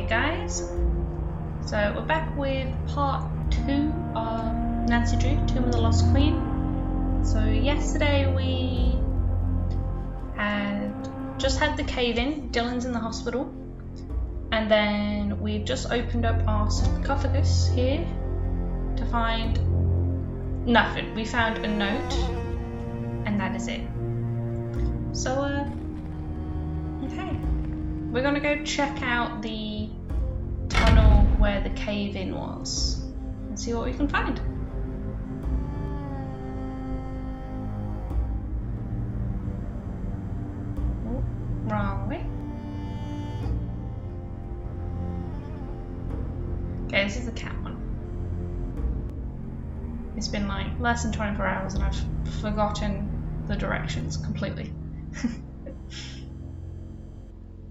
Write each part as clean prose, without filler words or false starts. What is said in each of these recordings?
Hey guys, so we're back with part 2 of Nancy Drew, Tomb of the Lost Queen. So yesterday we just had the cave-in, Dylan's in the hospital, and then we've just opened up our sarcophagus here to find nothing. We found a note, and that is it. So okay, we're gonna go check out the tunnel where the cave-in was and see what we can find. Oh, wrong way. Okay, this is the cat one. It's been like less than 24 hours and I've forgotten the directions completely.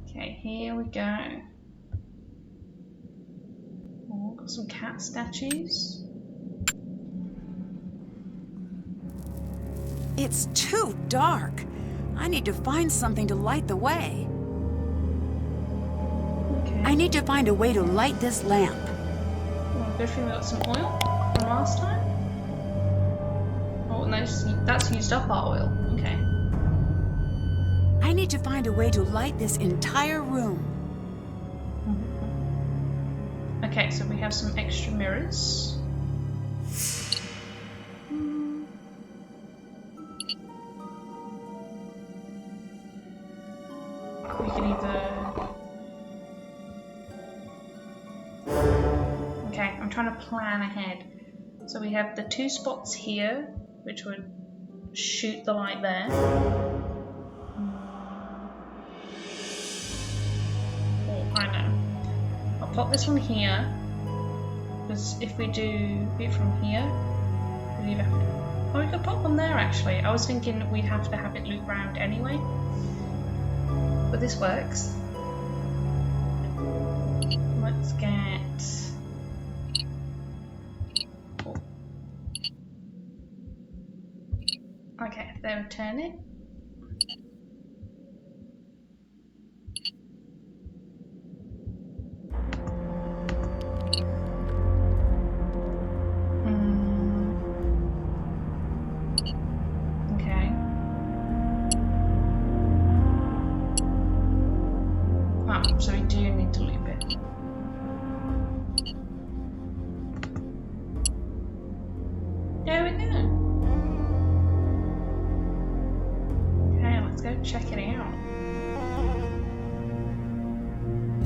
Okay, here we go. Oh, got some cat statues. It's too dark. I need to find something to light the way. Okay. I need to find a way to light this lamp. Well, good thing we got some oil from last time. Oh, and that's used up our oil. Okay. I need to find a way to light this entire room. Okay, so we have some extra mirrors. We can either... Okay, I'm trying to plan ahead. So we have the 2 spots here, which would shoot the light there. Oh, I know. I'll pop this one here, because if we do it from here, we either have to... Oh, we could pop one there actually. I was thinking we'd have to have it loop round anyway, but this works. Let's get... Oh. Okay, there, turn it. So we do need to loop it. There we go. Okay, let's go check it out.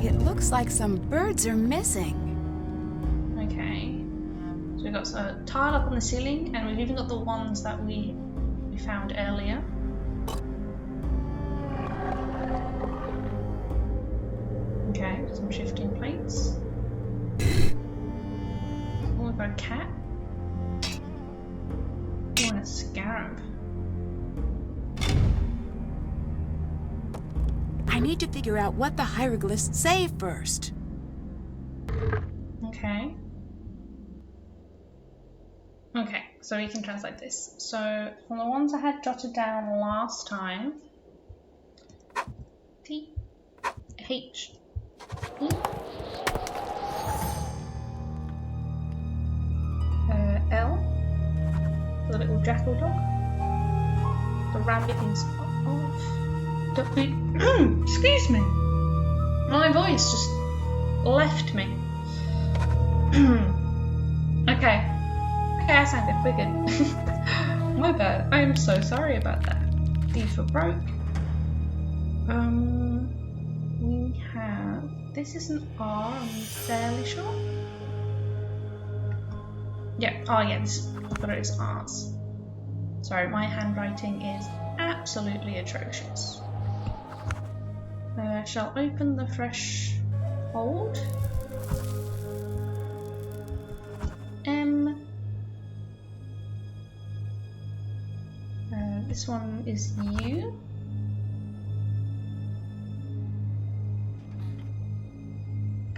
It looks like some birds are missing. Okay. So we've got a tile up on the ceiling, and we've even got the ones that we found earlier. Okay, some shifting plates. Oh, we've got a cat. Oh, and a scarab. I need to figure out what the hieroglyphs say first. Okay. Okay, so we can translate this. So, from the ones I had jotted down last time, T, H, E, L, the little jackal dog, the rabbit is off, excuse me, my voice just left me. Okay, I sound good, we're good. My bad, I am so sorry about that. D for broke. We have, this is an R, I'm fairly sure. Yeah, oh yeah, I thought it was R's. Sorry, my handwriting is absolutely atrocious. Shall open the fresh hold. M. This one is U.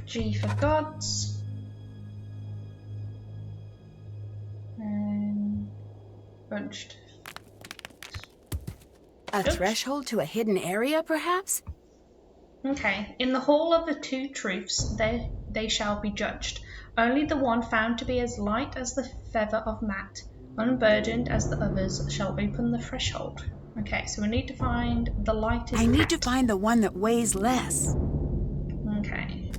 G for gods. And bunched. A threshold to a hidden area, perhaps? Okay, in the hall of the two truths they shall be judged. Only the one found to be as light as the feather of mat, unburdened as the others, shall open the threshold. Okay, so we need to find the lightest I need to cat. find the one that weighs less. Okay.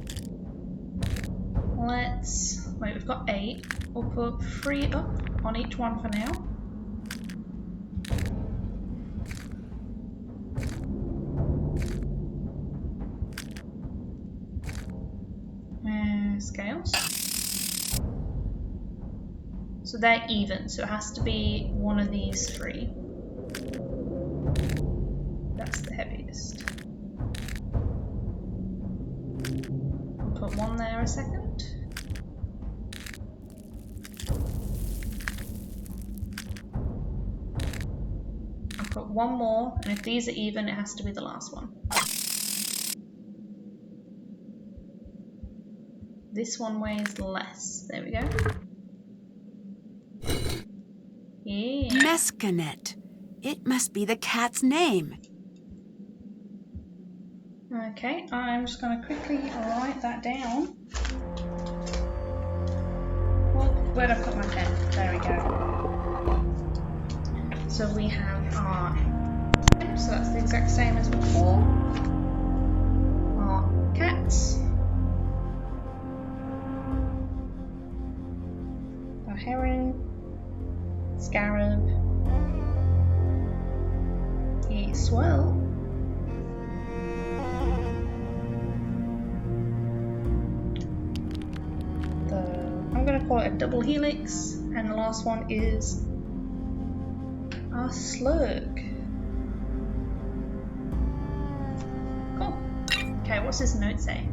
Wait, we've got 8. We'll put 3 up on each one for now. Scales. So they're even, so it has to be one of these 3. That's the heaviest. I'll put 1 there a second. I'll put 1 more, and if these are even, it has to be the last one. This one weighs less. There we go. Yeah. Mescanet. It must be the cat's name. Okay, I'm just going to quickly write that down. Well, where'd I put my pen? There we go. So we have our... So that's the exact same as before. Our cats. Our heron. Scarab. A swirl. I'm going to call it a double helix, and the last one is a slug. Cool. Okay, what's this note say?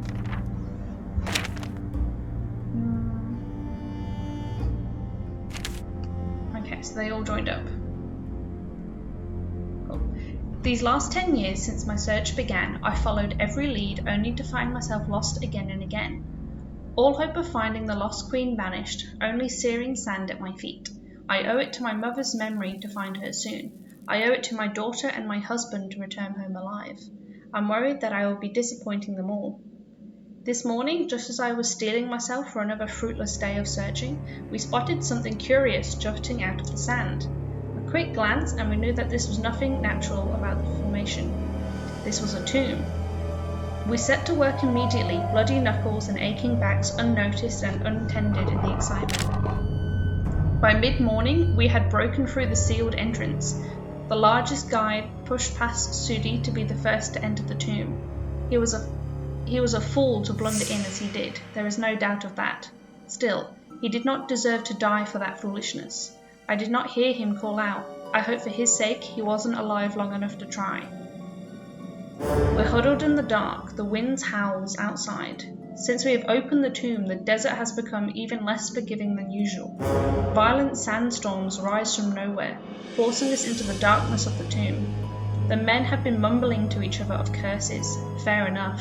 Okay, so they all joined up. Cool. These last 10 years since my search began, I followed every lead only to find myself lost again and again. All hope of finding the lost queen vanished, only searing sand at my feet. I owe it to my mother's memory to find her soon. I owe it to my daughter and my husband to return home alive. I'm worried that I will be disappointing them all. This morning, just as I was steeling myself for another fruitless day of searching, we spotted something curious jutting out of the sand. A quick glance and we knew that this was nothing natural about the formation. This was a tomb. We set to work immediately, bloody knuckles and aching backs unnoticed and untended in the excitement. By mid-morning, we had broken through the sealed entrance. The largest guide pushed past Sudi to be the first to enter the tomb. He was a fool to blunder in as he did, there is no doubt of that. Still, he did not deserve to die for that foolishness. I did not hear him call out. I hope for his sake he wasn't alive long enough to try. We're huddled in the dark, the wind howls outside. Since we have opened the tomb, the desert has become even less forgiving than usual. Violent sandstorms rise from nowhere, forcing us into the darkness of the tomb. The men have been mumbling to each other of curses. Fair enough.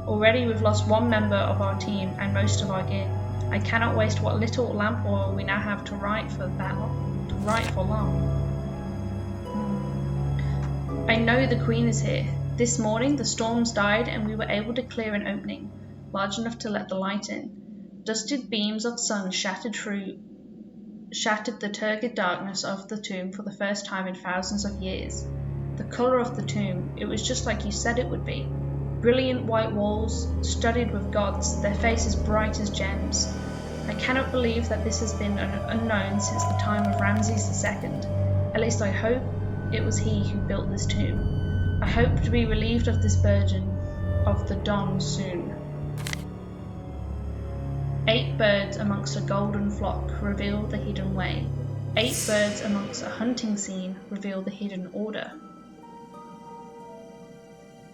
Already we've lost 1 member of our team and most of our gear. I cannot waste what little lamp oil we now have to write for long. I know the queen is here. This morning the storms died and we were able to clear an opening, large enough to let the light in. Dusted beams of sun shattered the turgid darkness of the tomb for the first time in thousands of years. The colour of the tomb, it was just like you said it would be. Brilliant white walls, studded with gods, their faces bright as gems. I cannot believe that this has been unknown since the time of Ramses II. At least I hope it was he who built this tomb. I hope to be relieved of this burden of the dawn soon. 8 birds amongst a golden flock reveal the hidden way. 8 birds amongst a hunting scene reveal the hidden order.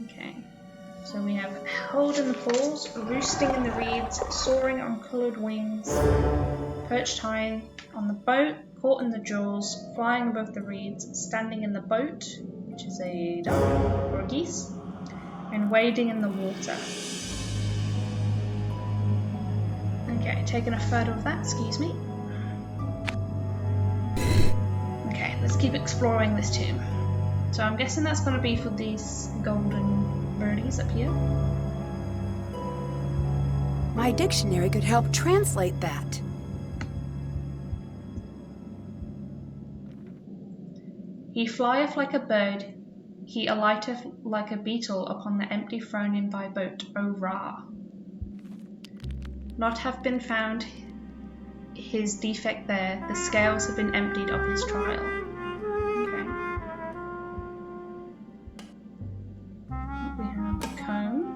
Okay. So we have held in the halls, roosting in the reeds, soaring on coloured wings, perched high on the boat, caught in the jaws, flying above the reeds, standing in the boat, which is a duck or a geese, and wading in the water. Okay, taking a photo of that, excuse me. Okay, let's keep exploring this tomb. So I'm guessing that's going to be for these golden There it is up here. My dictionary could help translate that. He flieth like a bird, he alighteth like a beetle upon the empty thrown in thy boat, O Ra. Not have been found his defect there, the scales have been emptied of his trial. Okay. We have the comb.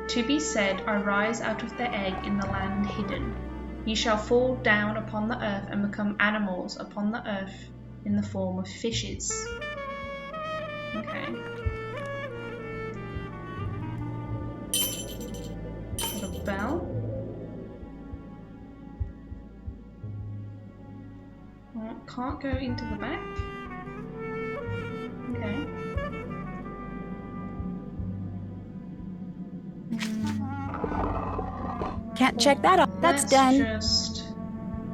To be said, I rise out of the egg in the land hidden. Ye shall fall down upon the earth and become animals upon the earth in the form of fishes. Okay. Got a bell. Well, can't go into the back. Okay. Can't check that off. That's done.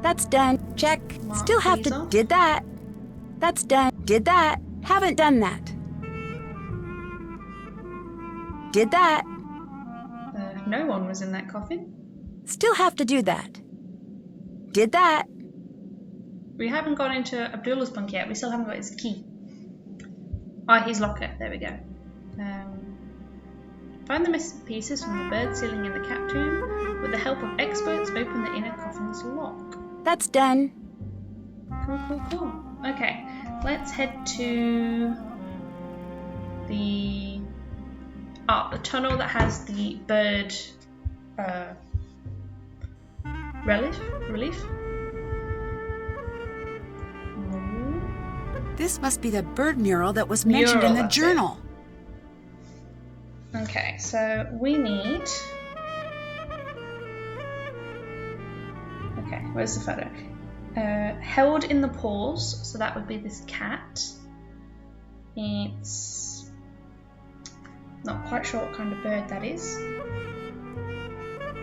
That's done. Check. Still have to. Did that. That's done. Did that. Haven't done that. Did that. No one was in that coffin. Still have to do that. Did that. We haven't gone into Abdullah's bunk yet. We still haven't got his key. Ah, his locker. There we go. Find the missing pieces from the bird ceiling in the cat tomb. With the help of experts, open the inner coffin's lock. That's done. Cool. Okay, let's head to the tunnel that has the bird relief. This must be the bird mural that was mentioned in the journal. Okay, so we need... Okay, where's the photo? Held in the paws, so that would be this cat. It's not quite sure what kind of bird that is.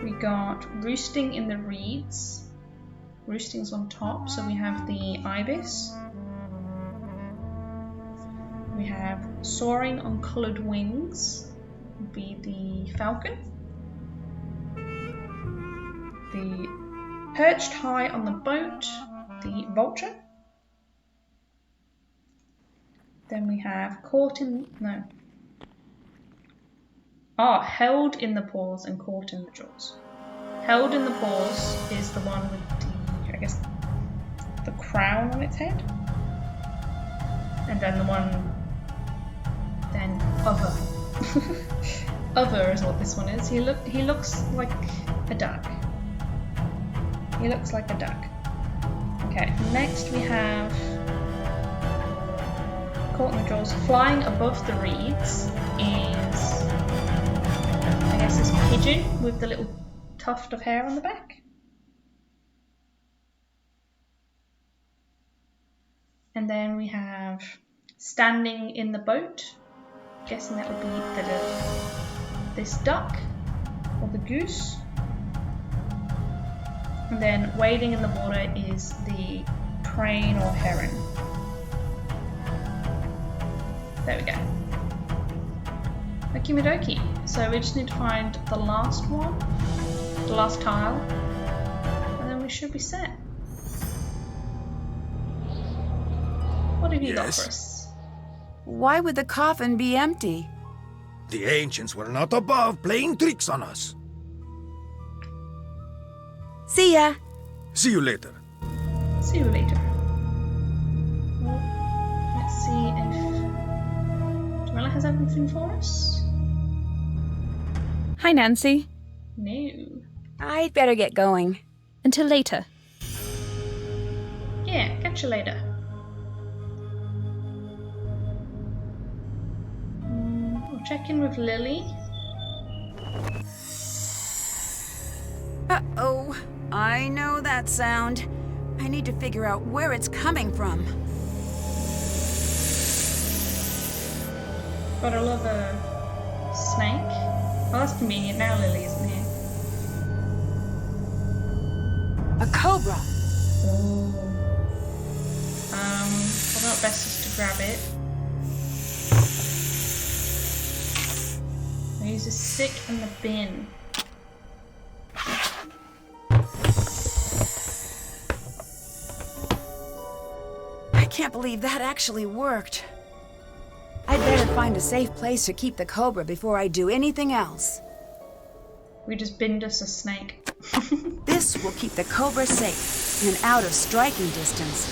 We got roosting in the reeds. Roosting's on top, so we have the ibis. We have soaring on coloured wings, would be the falcon. The perched high on the boat, the vulture. Then we have held in the paws and caught in the jaws. Held in the paws is the one with the, I guess, the crown on its head. And then the one, then other. Other is what this one is. He looks like a duck. He looks like a duck. Okay, next we have caught in the jaws. Flying above the reeds is, I guess, this pigeon with the little tuft of hair on the back. And then we have standing in the boat. Guessing that would be this duck or the goose. And then wading in the water is the crane or heron. There we go. Okie dokie. So we just need to find the last one, the last tile, and then we should be set. What have you got for us? Why would the coffin be empty? The ancients were not above playing tricks on us. See ya. See you later. See you later. Well, let's see if Joella has everything for us. Hi, Nancy. No. I'd better get going. Until later. Yeah, catch you later. We'll check in with Lily. Uh-oh. I know that sound. I need to figure out where it's coming from. Gotta love a snake. Well, that's convenient now, Lily isn't here. A cobra. Oh. I thought best is to grab it. I use a stick in the bin. I can't believe that actually worked. I'd better find a safe place to keep the cobra before I do anything else. We just binned us a snake. This will keep the cobra safe and out of striking distance.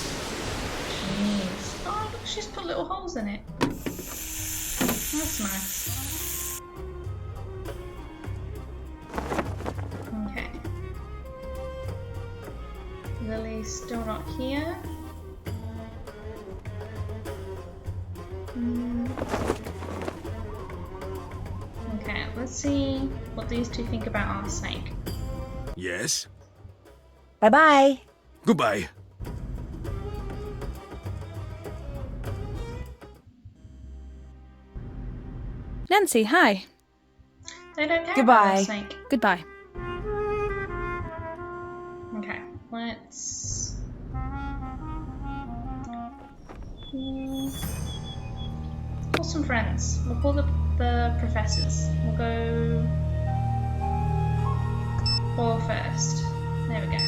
Jeez. Oh, look, she's put little holes in it. That's nice. Okay. Lily's still not here. Okay, let's see what these two think about our snake. Yes? Bye-bye. Goodbye. Nancy, hi. They don't care Goodbye. about our snake. Goodbye. Okay, let's... call some friends. We'll call the professors. We'll go... Paul first. There we go.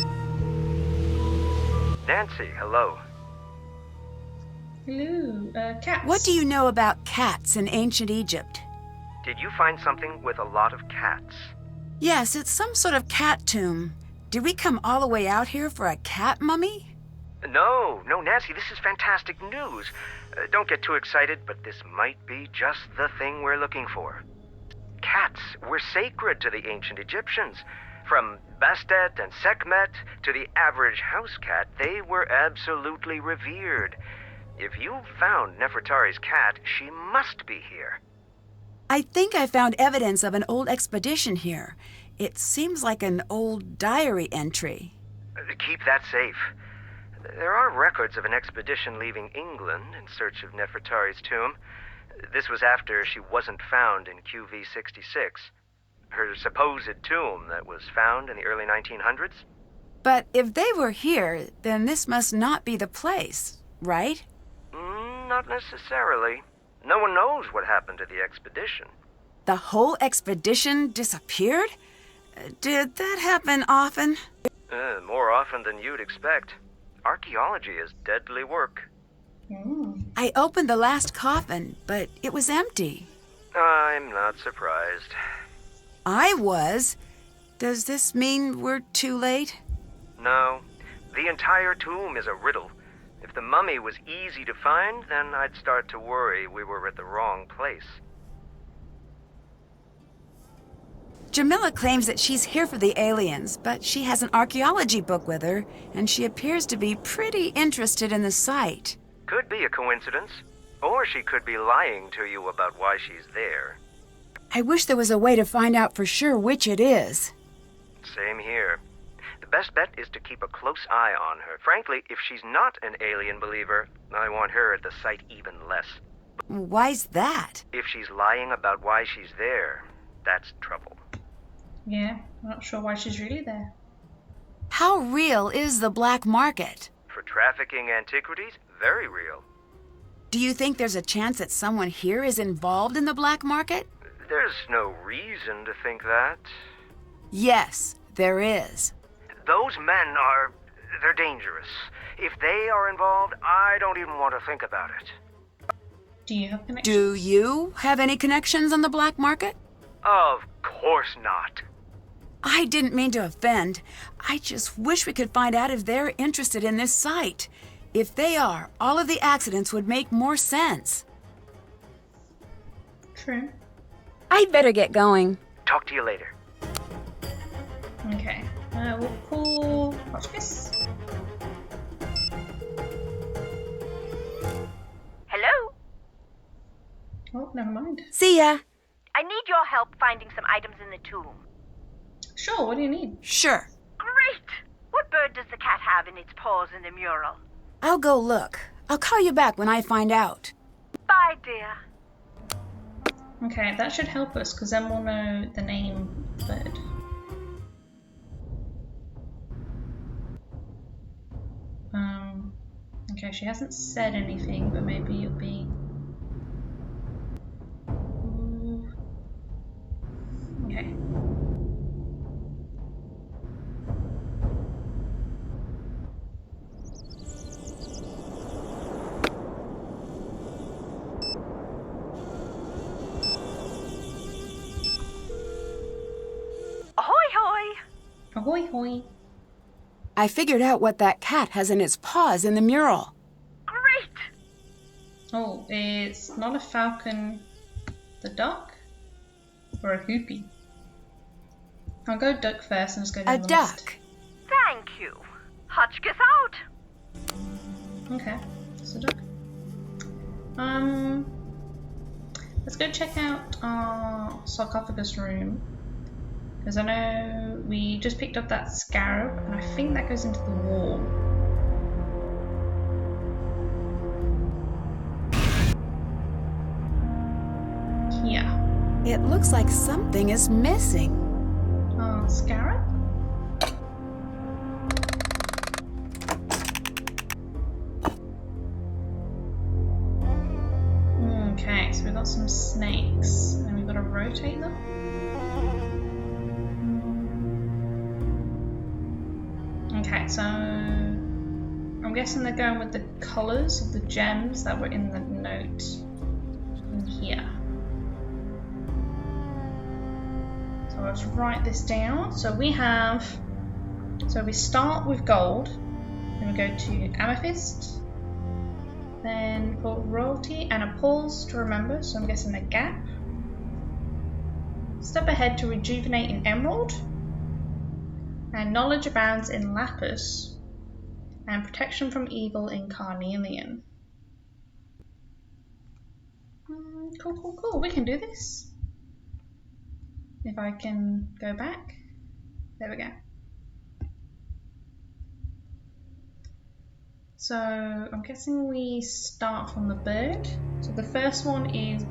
Nancy, hello. Hello, cats. What do you know about cats in ancient Egypt? Did you find something with a lot of cats? Yes, it's some sort of cat tomb. Did we come all the way out here for a cat mummy? No, Nancy, this is fantastic news. Don't get too excited, but this might be just the thing we're looking for. Cats were sacred to the ancient Egyptians. From Bastet and Sekhmet to the average house cat, they were absolutely revered. If you found Nefertari's cat, she must be here. I think I found evidence of an old expedition here. It seems like an old diary entry. Keep that safe. There are records of an expedition leaving England in search of Nefertari's tomb. This was after she wasn't found in QV 66. Her supposed tomb that was found in the early 1900s? But if they were here, then this must not be the place, right? Not necessarily. No one knows what happened to the expedition. The whole expedition disappeared? Did that happen often? More often than you'd expect. Archaeology is deadly work. I opened the last coffin, but it was empty. I'm not surprised. I was. Does this mean we're too late? No. The entire tomb is a riddle. If the mummy was easy to find, then I'd start to worry we were at the wrong place. Jamila claims that she's here for the aliens, but she has an archaeology book with her, and she appears to be pretty interested in the site. Could be a coincidence. Or she could be lying to you about why she's there. I wish there was a way to find out for sure which it is. Same here. The best bet is to keep a close eye on her. Frankly, if she's not an alien believer, I want her at the site even less. Why's that? If she's lying about why she's there, that's trouble. Yeah, I'm not sure why she's really there. How real is the black market? For trafficking antiquities, very real. Do you think there's a chance that someone here is involved in the black market? There's no reason to think that. Yes, there is. Those men they're dangerous. If they are involved, I don't even want to think about it. Do you have connections? Do you have any connections on the black market? Of course not. I didn't mean to offend. I just wish we could find out if they're interested in this site. If they are, all of the accidents would make more sense. True. I'd better get going. Talk to you later. Okay. We'll call... Watch this. Hello? Oh, never mind. See ya. I need your help finding some items in the tomb. Sure, what do you need? Sure. Great! What bird does the cat have in its paws in the mural? I'll go look. I'll call you back when I find out. Bye, dear. Okay, that should help us, because then we'll know the name bird. Okay, she hasn't said anything, but maybe it'll be... Okay. Ahoy hoy! Ahoy hoy. I figured out what that cat has in its paws in the mural. Great! Oh, it's not a falcon the duck? Or a hoopie? I'll go duck first and just go down the duck. list. Thank you. Hotchkiss out! Okay, it's a duck. Let's go check out our sarcophagus room. Because I know we just picked up that scarab, and I think that goes into the wall. Here. It looks like something is missing. Scarab? Okay, so we've got some snakes, and we've got to rotate them. Okay, so I'm guessing they're going with the colours of the gems that were in the note in here. So let's write this down. So we start with gold, then we go to amethyst, then put royalty and a pause to remember, so I'm guessing a gap. Step ahead to rejuvenate in emerald. And knowledge abounds in lapis, and protection from evil in carnelian. Cool. We can do this. If I can go back. There we go. So I'm guessing we start from the bird. So the first one is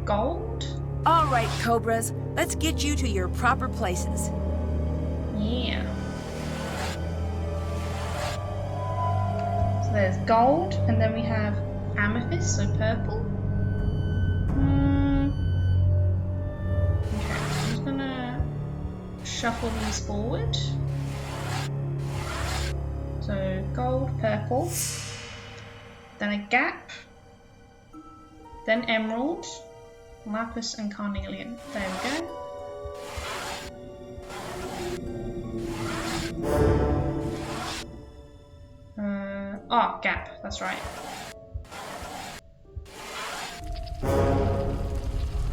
gold. All right, Cobras, let's get you to your proper places. Yeah. So there's gold, and then we have amethyst, so purple. Okay, I'm just gonna shuffle these forward. So gold, purple, then a gap, then emerald, lapis, and carnelian. There we go. Gap, that's right.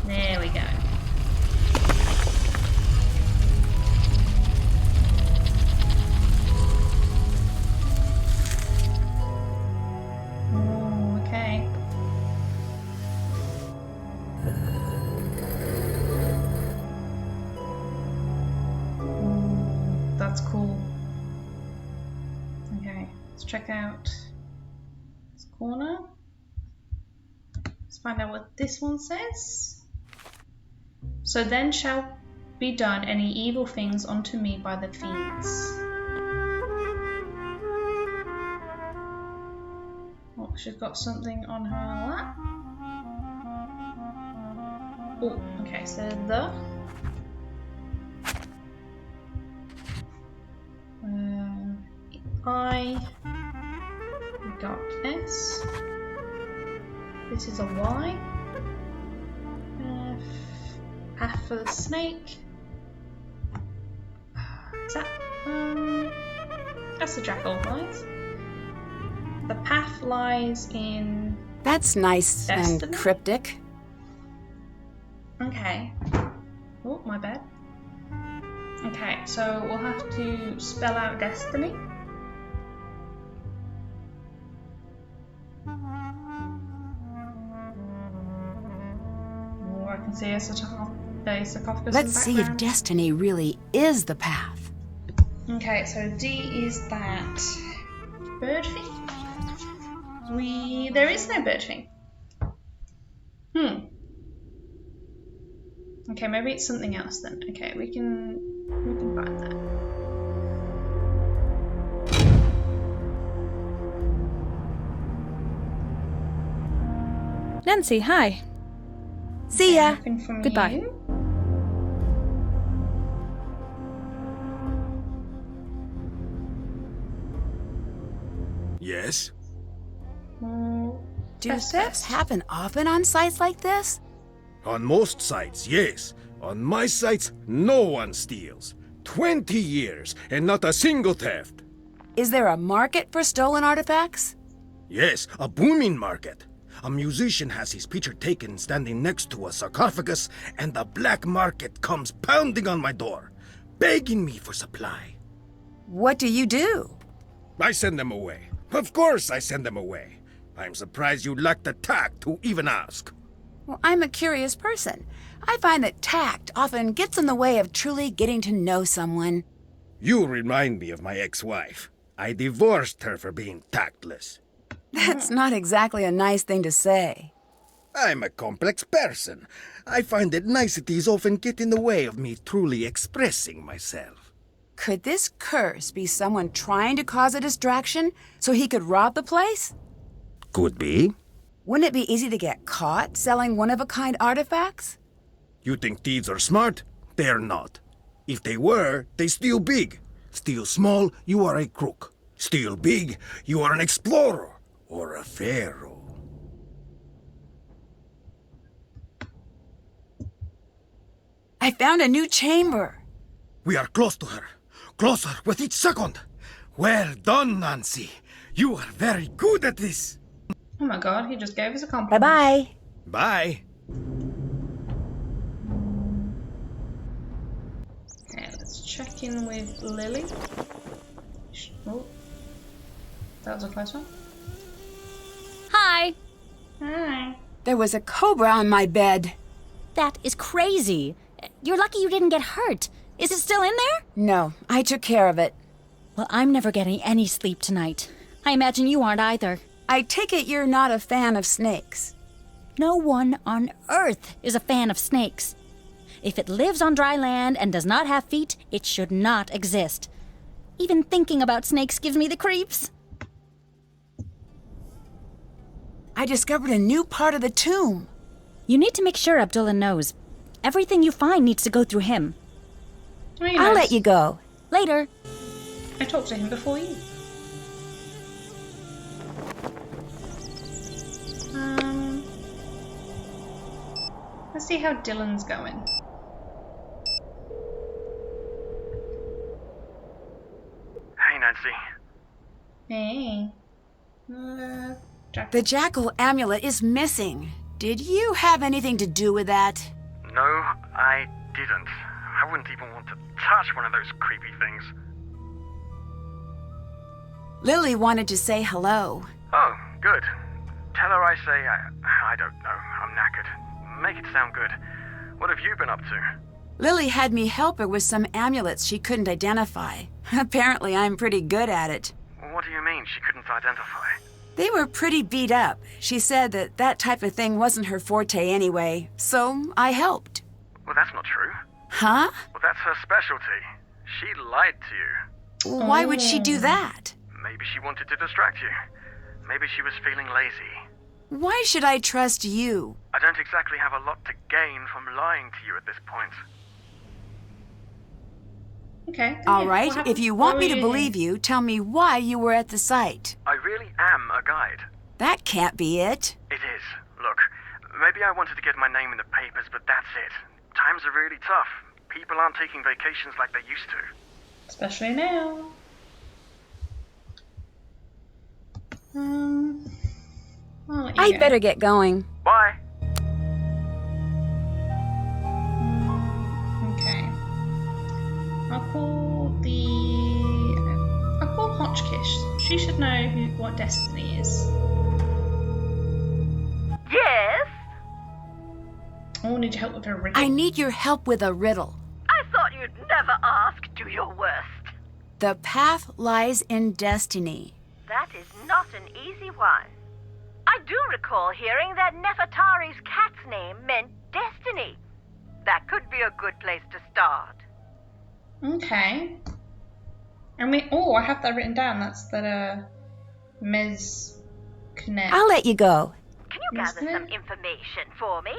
There we go. Oh, okay. That's cool. Okay, let's check out this corner. Let's find out what this one says. So then shall be done any evil things unto me by the fiends. Oh, she's got something on her lap. Oh, okay, so the I, we got S, this is a Y, F for the snake, is that, that's the jackal, right? The path lies in... That's nice Destiny? and cryptic. Okay, oh, my bad. Okay, so we'll have to spell out destiny. Oh, I can see a sarcophagus. Let's see if destiny really is the path. Okay, so D is that bird thing. There is no bird thing. Okay, maybe it's something else then. Okay, we can find that. Nancy, hi. See ya. Nothing from Goodbye. you. Yes? Do Test, thefts test. happen often on sites like this? On most sites, yes. On my sites, no one steals. 20 years and not a single theft. Is there a market for stolen artifacts? Yes, a booming market. A musician has his picture taken standing next to a sarcophagus, and the black market comes pounding on my door, begging me for supply. What do you do? I send them away. Of course I send them away. I'm surprised you lack the tact to even ask. Well, I'm a curious person. I find that tact often gets in the way of truly getting to know someone. You remind me of my ex-wife. I divorced her for being tactless. That's not exactly a nice thing to say. I'm a complex person. I find that niceties often get in the way of me truly expressing myself. Could this curse be someone trying to cause a distraction so he could rob the place? Could be. Wouldn't it be easy to get caught selling one-of-a-kind artifacts? You think thieves are smart? They're not. If they were, they steal big. Steal small, you are a crook. Steal big, you are an explorer or a pharaoh. I found a new chamber. We are close to her. Closer with each second. Well done, Nancy. You are very good at this. Oh my god, he just gave us a compliment. Bye-bye. Bye. Okay, let's check in with Lily. Oh, that was a close one. Hi. Hi. There was a cobra on my bed. That is crazy. You're lucky you didn't get hurt. Is it still in there? No, I took care of it. Well, I'm never getting any sleep tonight. I imagine you aren't either. I take it you're not a fan of snakes. No one on Earth is a fan of snakes. If it lives on dry land and does not have feet, it should not exist. Even thinking about snakes gives me the creeps. I discovered a new part of the tomb. You need to make sure Abdullah knows. Everything you find needs to go through him. Oh, he I'll knows. let you go. Later. I talked to him before you. Let's see how Dylan's going. Hey, Nancy. Hey. Jack. The jackal amulet is missing. Did you have anything to do with that? No, I didn't. I wouldn't even want to touch one of those creepy things. Lily wanted to say hello. Oh, good. Tell her I say I don't know. I'm knackered. Make it sound good. What have you been up to? Lily had me help her with some amulets she couldn't identify. Apparently, I'm pretty good at it. What do you mean she couldn't identify? They were pretty beat up. She said that type of thing wasn't her forte anyway, so I helped. Well, that's not true. Huh? Well, that's her specialty. She lied to you. Why would she do that? Maybe she wanted to distract you. Maybe she was feeling lazy. Why should I trust you? I don't exactly have a lot to gain from lying to you at this point. Okay. All yeah, right, what happened? if you What want me were to believe you, tell me why you were at the site. I really am a guide. That can't be it. It is. Look, maybe I wanted to get my name in the papers, but that's it. Times are really tough. People aren't taking vacations like they used to. Especially now. I'll let you I'd go. better get going. Bye. Okay. I'll call Hotchkiss. She should know what Destiny is. Yes? I will need your help with her riddle. I need your help with a riddle. I thought you'd never ask. Do your worst. The path lies in destiny. That is not an easy one. I do recall hearing that Nefertari's cat's name meant destiny. That could be a good place to start. Okay. And I have that written down. That's that Mez Connect. I'll let you go. Can you you gather some information for me?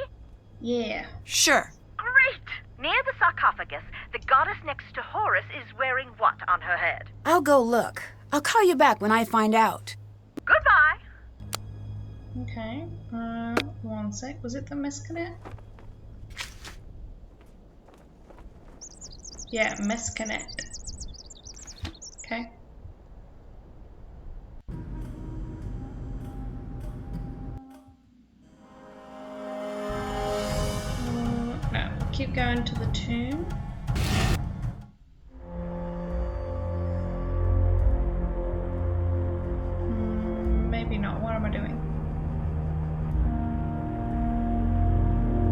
Yeah. Sure. Great! Near the sarcophagus, the goddess next to Horus is wearing what on her head? I'll go look. I'll call you back when I find out. Goodbye! Okay. One sec. Was it the mescanet? Yeah, mescanet. Okay. No, keep going to the tomb. Maybe not. What am I doing?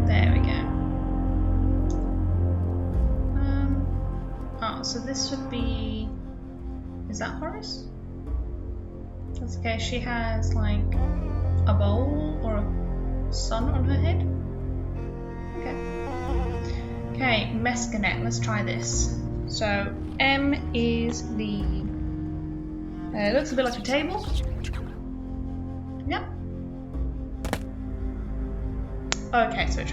There we go. Oh, so this would be... Is that Horus? That's okay. She has like a bowl or a sun on her head. Okay. Okay, mescanet. Let's try this. So M is the... it looks a bit like a table. Yep. Okay, so it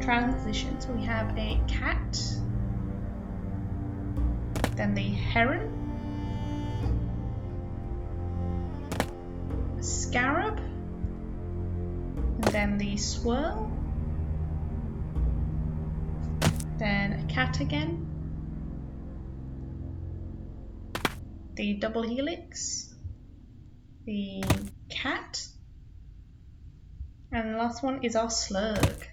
transitions. We have a cat. Then the heron. A scarab. And then the swirl. Then a cat again. The double helix. The cat. And the last one is our slug.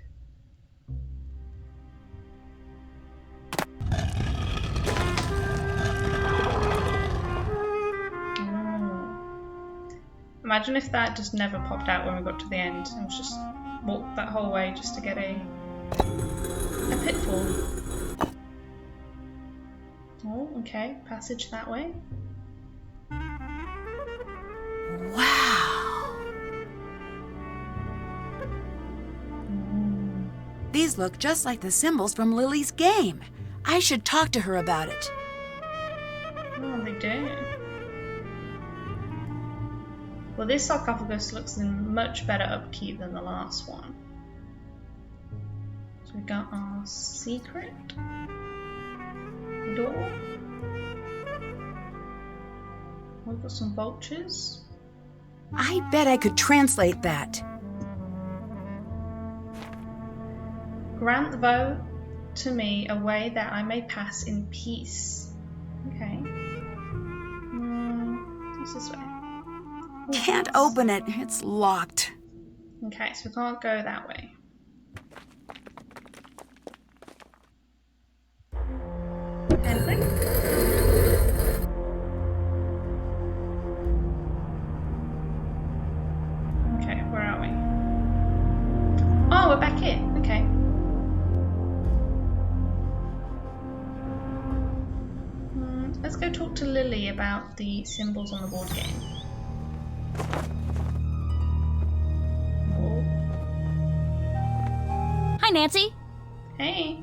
Imagine if that just never popped out when we got to the end and was just walked that whole way just to get a pitfall. Oh, okay, passage that way. Wow. These look just like the symbols from Lily's game. I should talk to her about it. Oh, they do. Well, this sarcophagus looks in much better upkeep than the last one. So we got our secret door. We've got some vultures. I bet I could translate that. Grant thou to me a way that I may pass in peace. Okay. What's this way? Can't open it. It's locked. Okay, so we can't go that way. Anything? Okay, where are we? Oh, we're back here. Okay. Let's go talk to Lily about the symbols on the board game. Hi, Nancy. Hey.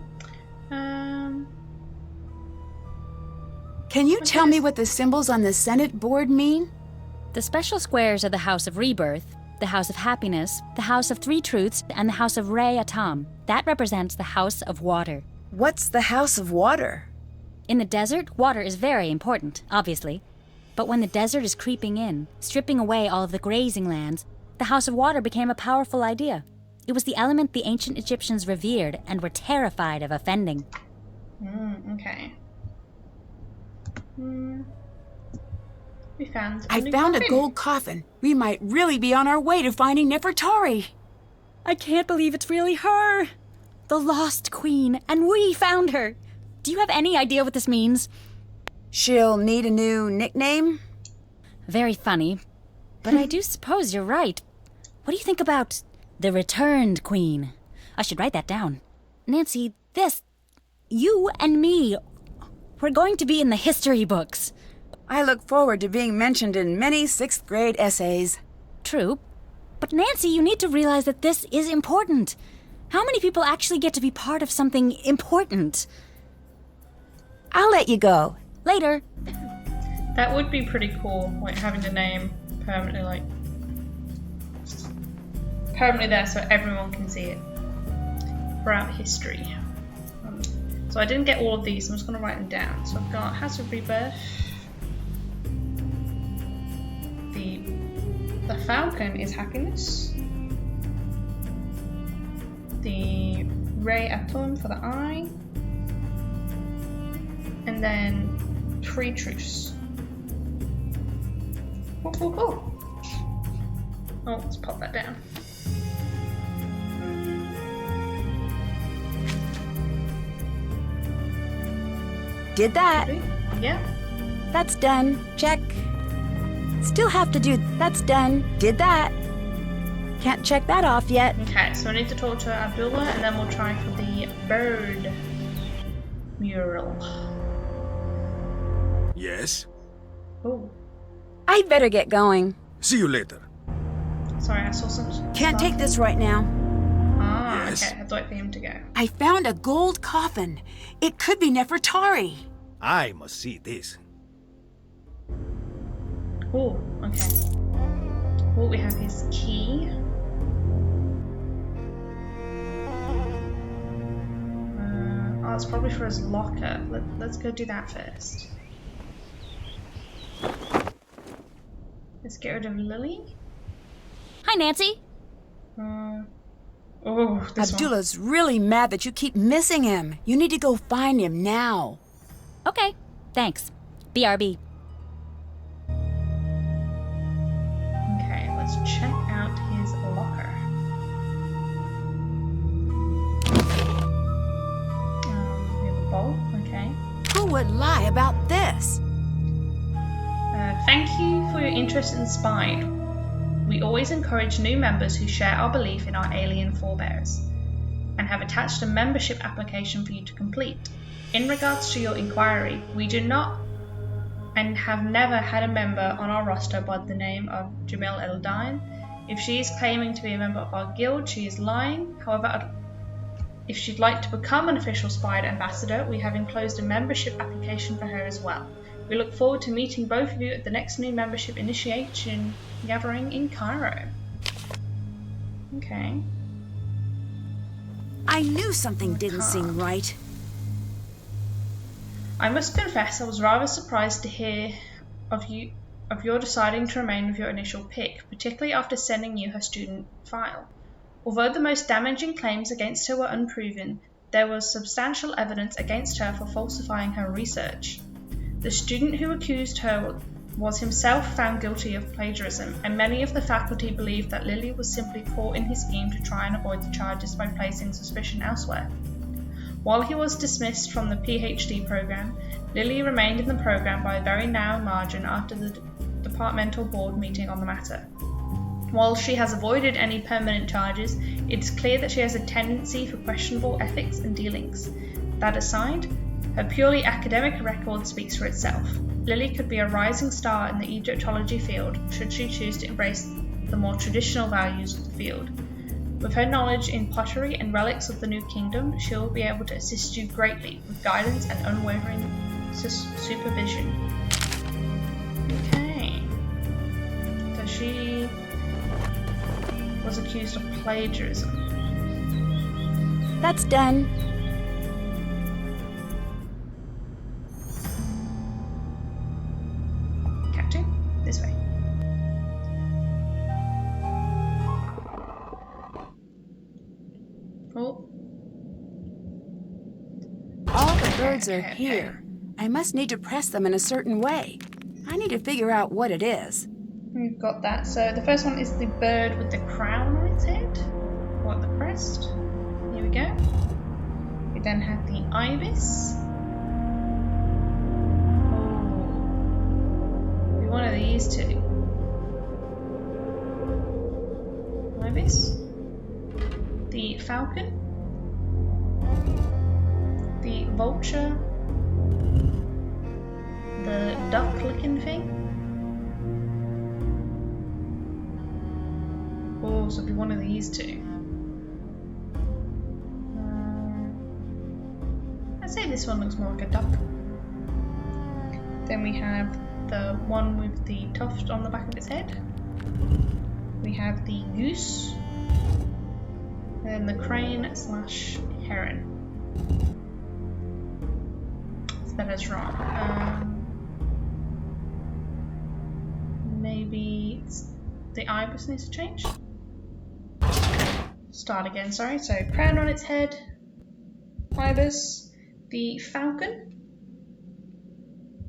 Can you tell me what the symbols on the Senate board mean? The special squares are the House of Rebirth, the House of Happiness, the House of Three Truths, and the House of Re Atom. That represents the House of Water. What's the House of Water? In the desert, water is very important, obviously. But when the desert is creeping in, stripping away all of the grazing lands, the House of Water became a powerful idea. It was the element the ancient Egyptians revered and were terrified of offending. Okay. We found I found a coffin. gold coffin. We might really be on our way to finding Nefertari. I can't believe it's really her! The lost queen, and we found her! Do you have any idea what this means? She'll need a new nickname? Very funny, but I do suppose you're right. What do you think about the returned queen? I should write that down. Nancy, you and me, we're going to be in the history books. I look forward to being mentioned in many 6th grade essays. True, but Nancy, you need to realize that this is important. How many people actually get to be part of something important? I'll let you go. Later. That would be pretty cool, like having the name permanently, like permanently there so everyone can see it throughout history. So I didn't get all of these, I'm just going to write them down. So I've got House of Rebirth, the Falcon is happiness, the Ray Atom for the eye, and then 3 truths. Cool. Oh, let's pop that down. Did that. Yeah. That's done. Check. Still have to do. That's done. Did that. Can't check that off yet. Okay, so I need to talk to Abdullah and then we'll try for the bird mural. Yes? Oh, I'd better get going. See you later. sorry, I saw some. Can't take this right now. Ah, Yes. okay, I have to wait for him to go. I found a gold coffin. It could be Nefertari. I must see this. Oh, okay. Oh, we have his key. Oh, it's probably for his locker. Let's go do that first. Let's get rid of Lily. Hi, Nancy. Oh, this one. Abdullah's really mad that you keep missing him. You need to go find him now. Okay, thanks. BRB. Okay, let's check out his locker. We have a bowl, okay. Who would lie about this? Thank you for your interest in Spied. We always encourage new members who share our belief in our alien forebears, and have attached a membership application for you to complete. In regards to your inquiry, we do not and have never had a member on our roster by the name of Jamil Eldine. If she is claiming to be a member of our guild, she is lying. However, if she'd like to become an official Spied ambassador, we have enclosed a membership application for her as well. We look forward to meeting both of you at the next new membership initiation gathering in Cairo. Okay. I knew something didn't seem right. I must confess I was rather surprised to hear of your deciding to remain with your initial pick, particularly after sending you her student file. Although the most damaging claims against her were unproven, there was substantial evidence against her for falsifying her research. The student who accused her was himself found guilty of plagiarism, and many of the faculty believed that Lily was simply caught in his scheme to try and avoid the charges by placing suspicion elsewhere. While he was dismissed from the PhD program, Lily remained in the program by a very narrow margin after the departmental board meeting on the matter. While she has avoided any permanent charges, it is clear that she has a tendency for questionable ethics and dealings. That aside, her purely academic record speaks for itself. Lily could be a rising star in the Egyptology field should she choose to embrace the more traditional values of the field. With her knowledge in pottery and relics of the New Kingdom, she will be able to assist you greatly with guidance and unwavering supervision. Okay. So she was accused of plagiarism. That's done. Captain, this way. Oh. All the birds are Okay. here. I must need to press them in a certain way. I need to figure out what it is. We've got that. So the first one is the bird with the crown on its head, or the crest. Here we go. We then have the ibis. Oh, we one of these two. Ibis. The falcon. The vulture. The duck-looking thing. Oh, so it'll be one of these two. I'd say this one looks more like a duck. Then we have the one with the tuft on the back of its head. We have the goose. Then the crane slash heron. That is wrong. Maybe the ibis needs to change? Start again, sorry. So crown on its head, ibis, the falcon,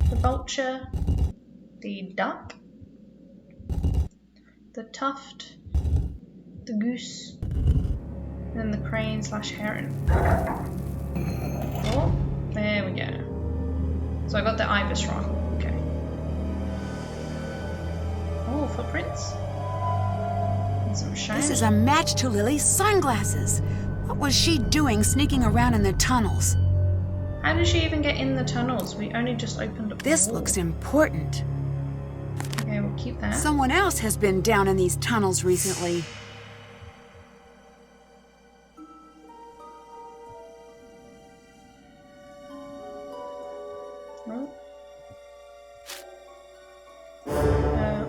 the vulture, the duck, the tuft, the goose, and then the crane slash heron. Oh, there we go. So I got the ibis wrong. Okay. Oh, footprints. And some shine. This is a match to Lily's sunglasses. What was she doing sneaking around in the tunnels? How did she even get in the tunnels? We only just opened up the This wall. looks important. Okay, we'll keep that. Someone else has been down in these tunnels recently.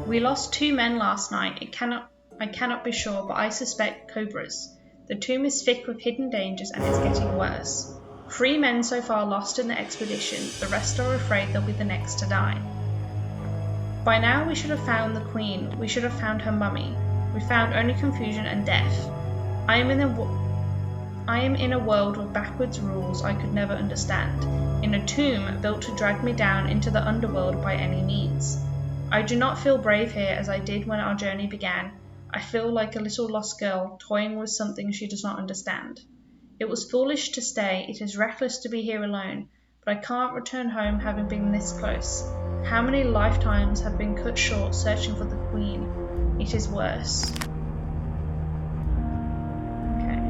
We lost 2 men last night. I cannot be sure, but I suspect cobras. The tomb is thick with hidden dangers and it's getting worse. 3 men so far lost in the expedition. The rest are afraid they'll be the next to die. By now we should have found the queen. We should have found her mummy. We found only confusion and death. I am in a world with backwards rules I could never understand. In a tomb built to drag me down into the underworld by any means. I do not feel brave here as I did when our journey began. I feel like a little lost girl, toying with something she does not understand. It was foolish to stay, it is reckless to be here alone, but I can't return home having been this close. How many lifetimes have been cut short searching for the queen? It is worse. Okay.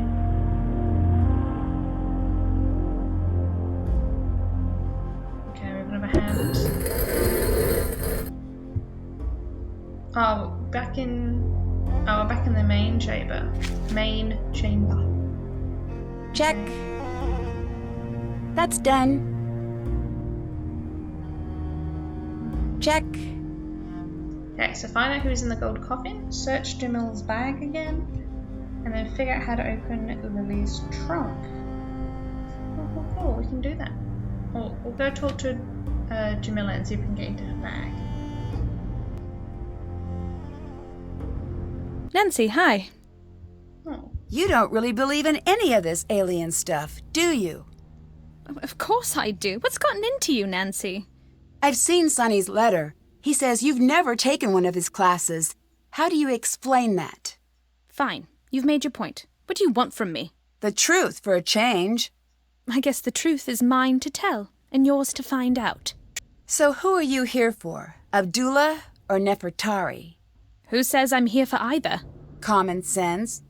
Okay, we have another hand. Oh, we're back in the main chamber. Check. That's done. Check. Okay, so find out who's in the gold coffin, search Jamil's bag again, and then figure out how to open Lily's trunk. Cool, we can do that. We'll go talk to Jamila and see if we can get into her bag. Nancy, hi. Oh. You don't really believe in any of this alien stuff, do you? Of course I do. What's gotten into you, Nancy? I've seen Sonny's letter. He says you've never taken one of his classes. How do you explain that? Fine. You've made your point. What do you want from me? The truth, for a change. I guess the truth is mine to tell, and yours to find out. So who are you here for? Abdullah or Nefertari? Who says I'm here for either? Common sense.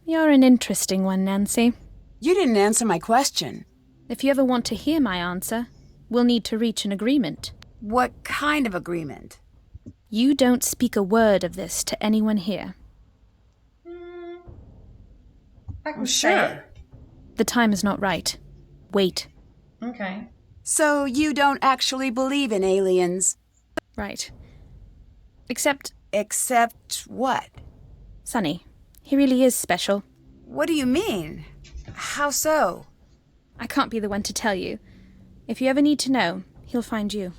You're an interesting one, Nancy. You didn't answer my question. If you ever want to hear my answer, we'll need to reach an agreement. What kind of agreement? You don't speak a word of this to anyone here. I can Sure. say it. The time is not right. Wait. Okay. So you don't actually believe in aliens? Right. Except Except what? Sonny. He really is special. What do you mean? How so? I can't be the one to tell you. If you ever need to know, he'll find you.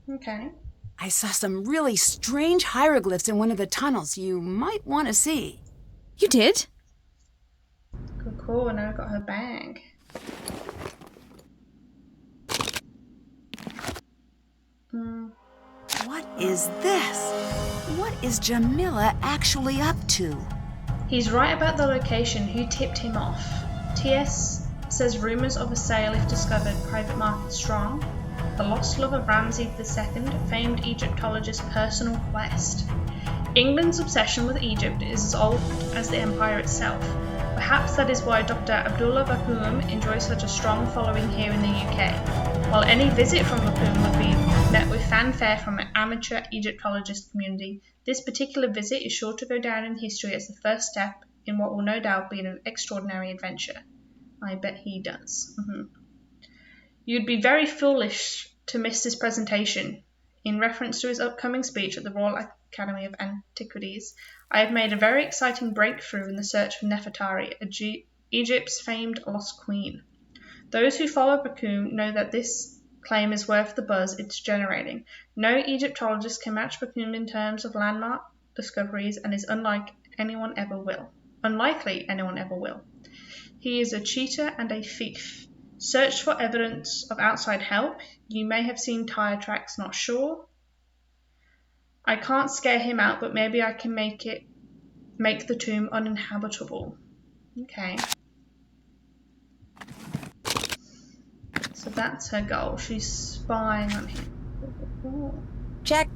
Okay. I saw some really strange hieroglyphs in one of the tunnels you might want to see. You did? Cool. Now I've got her bag. What is this? What is Jamila actually up to? He's right about the location. Who tipped him off? TS says rumours of a sale if discovered, private market strong. The lost love of Ramses II, famed Egyptologist's personal quest. England's obsession with Egypt is as old as the empire itself. Perhaps that is why Dr. Abdullah Bakum enjoys such a strong following here in the UK. While any visit from Bakum would be met with fanfare from an amateur Egyptologist community, this particular visit is sure to go down in history as the first step in what will no doubt be an extraordinary adventure. I bet he does. You'd be very foolish to miss this presentation. in reference to his upcoming speech at the Royal Academy of Antiquities, I have made a very exciting breakthrough in the search for Nefertari, Egypt's famed lost queen. Those who follow Bakum know that this claim is worth the buzz it's generating. No Egyptologist can match Bakum in terms of landmark discoveries and is unlikely anyone ever will. He is a cheater and a thief. Search for evidence of outside help. You may have seen tire tracks, not sure. I can't scare him out, but maybe I can make the tomb uninhabitable. Okay. So that's her goal. She's spying on him. Check.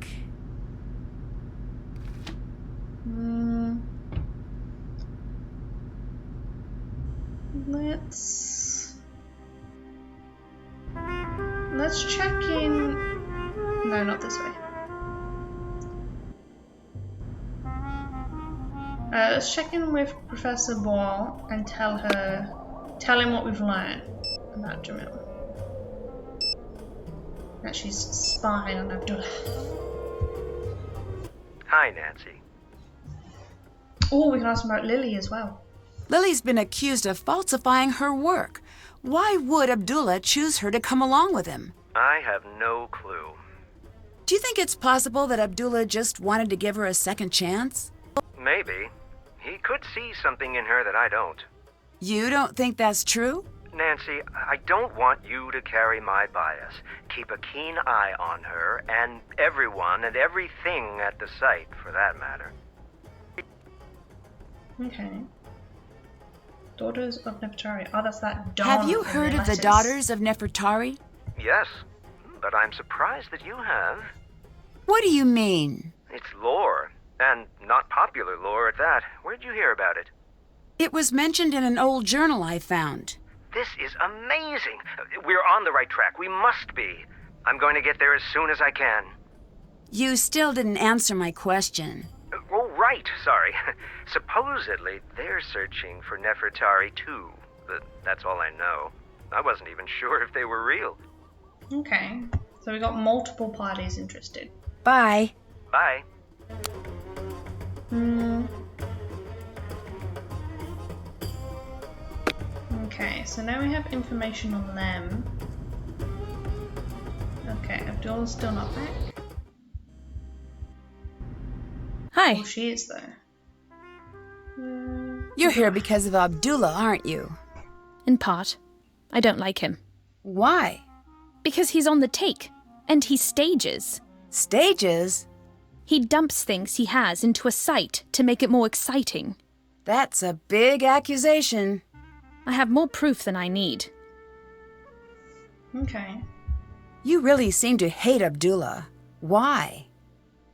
Let's check in. No, not this way. Let's check in with Professor Boyle and tell him what we've learned about Jamil. That she's spying on Abdullah. Hi, Nancy. Oh, we can ask him about Lily as well. Lily's been accused of falsifying her work. Why would Abdullah choose her to come along with him? I have no clue. Do you think it's possible that Abdullah just wanted to give her a second chance? Maybe. He could see something in her that I don't. You don't think that's true? Nancy, I don't want you to carry my bias. Keep a keen eye on her and everyone and everything at the site, for that matter. Okay. Daughters of Nefertari. Oh, that's that dawn. Have you heard of the Daughters of Nefertari? Yes, but I'm surprised that you have. What do you mean? It's lore, and not popular lore at that. Where'd you hear about it? It was mentioned in an old journal I found. This is amazing. We're on the right track. We must be. I'm going to get there as soon as I can. You still didn't answer my question. Oh, right. Sorry. Supposedly, they're searching for Nefertari, too. But that's all I know. I wasn't even sure if they were real. Okay. So we got multiple parties interested. Bye. Bye. Okay, so now we have information on them. Okay, Abdullah's still not back. Hi. Oh, she is though. You're here because of Abdullah, aren't you? In part. I don't like him. Why? Because he's on the take. And he stages. Stages? He dumps things he has into a site to make it more exciting. That's a big accusation. I have more proof than I need. Okay. You really seem to hate Abdullah. Why?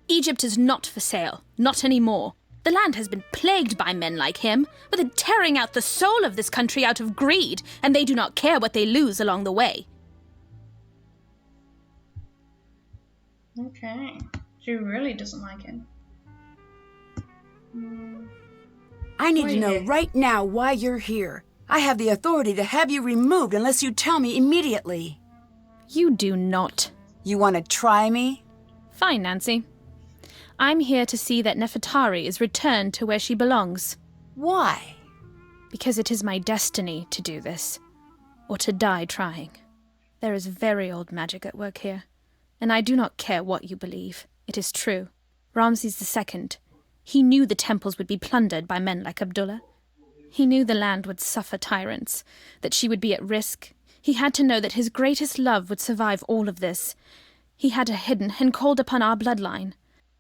Egypt is not for sale. Not anymore. The land has been plagued by men like him, but they're tearing out the soul of this country out of greed, and they do not care what they lose along the way. Okay. She really doesn't like him. I need Why to know here? right now why you're here. I have the authority to have you removed unless you tell me immediately. You do not. You want to try me? Fine, Nancy. I'm here to see that Nefertari is returned to where she belongs. Why? Because it is my destiny to do this, or to die trying. There is very old magic at work here, and I do not care what you believe. It is true. Ramses II, he knew the temples would be plundered by men like Abdullah. He knew the land would suffer tyrants, that she would be at risk. He had to know that his greatest love would survive all of this. He had her hidden and called upon our bloodline.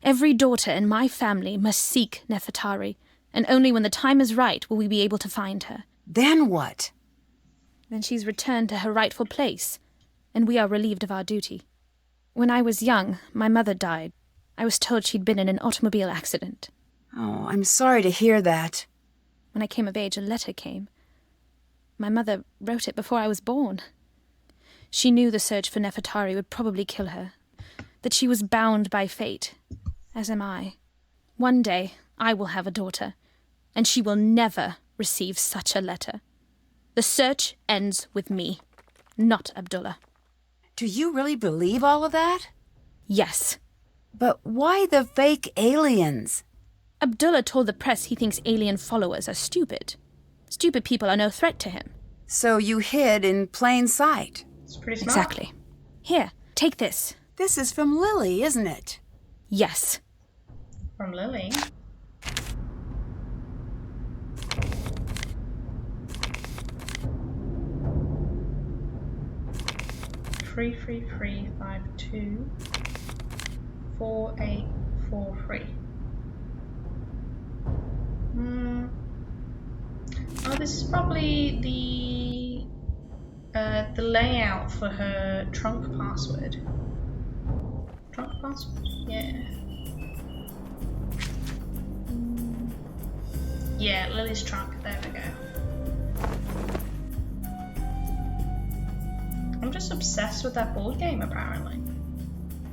Every daughter in my family must seek Nefertari, and only when the time is right will we be able to find her. Then what? Then she's returned to her rightful place, and we are relieved of our duty. When I was young, my mother died. I was told she'd been in an automobile accident. Oh, I'm sorry to hear that. When I came of age, a letter came. My mother wrote it before I was born. She knew the search for Nefertari would probably kill her, that she was bound by fate, as am I. One day, I will have a daughter, and she will never receive such a letter. The search ends with me, not Abdullah. Do you really believe all of that? Yes. But why the fake aliens? Abdullah told the press he thinks alien followers are stupid. Stupid people are no threat to him. So you hid in plain sight. It's pretty smart. Exactly. Here, take this. This is from Lily, isn't it? Yes. From Lily. Three 52 4843. Oh, this is probably the layout for her trunk password. Trunk password? Yeah. Yeah, Lily's trunk. There we go. I'm just obsessed with that board game, apparently.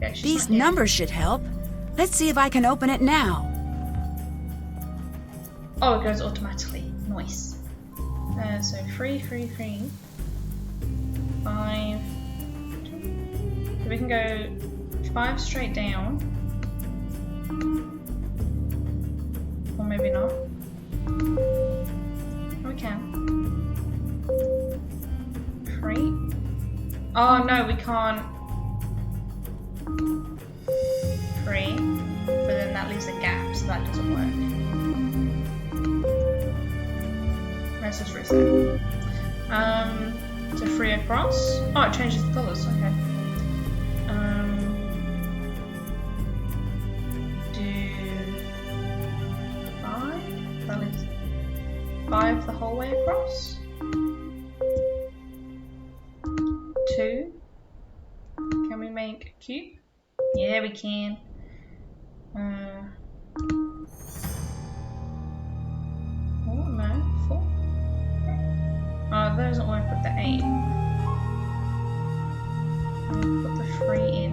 Yeah, These numbers should help. Let's see if I can open it now. Oh, it goes automatically. Nice. So 333 5. So we can go 5 straight down, or maybe not. We can. 3. Oh no, we can't. 3, but then that leaves a gap, so that doesn't work. Let's just reset. So 3 across. Oh, it changes the colours. Okay. Do 5. That leaves 5 the whole way across. 2. Can we make a cube? Yeah, we can. Oh no, 4. Oh, that doesn't work with the 8. Put the 3 in.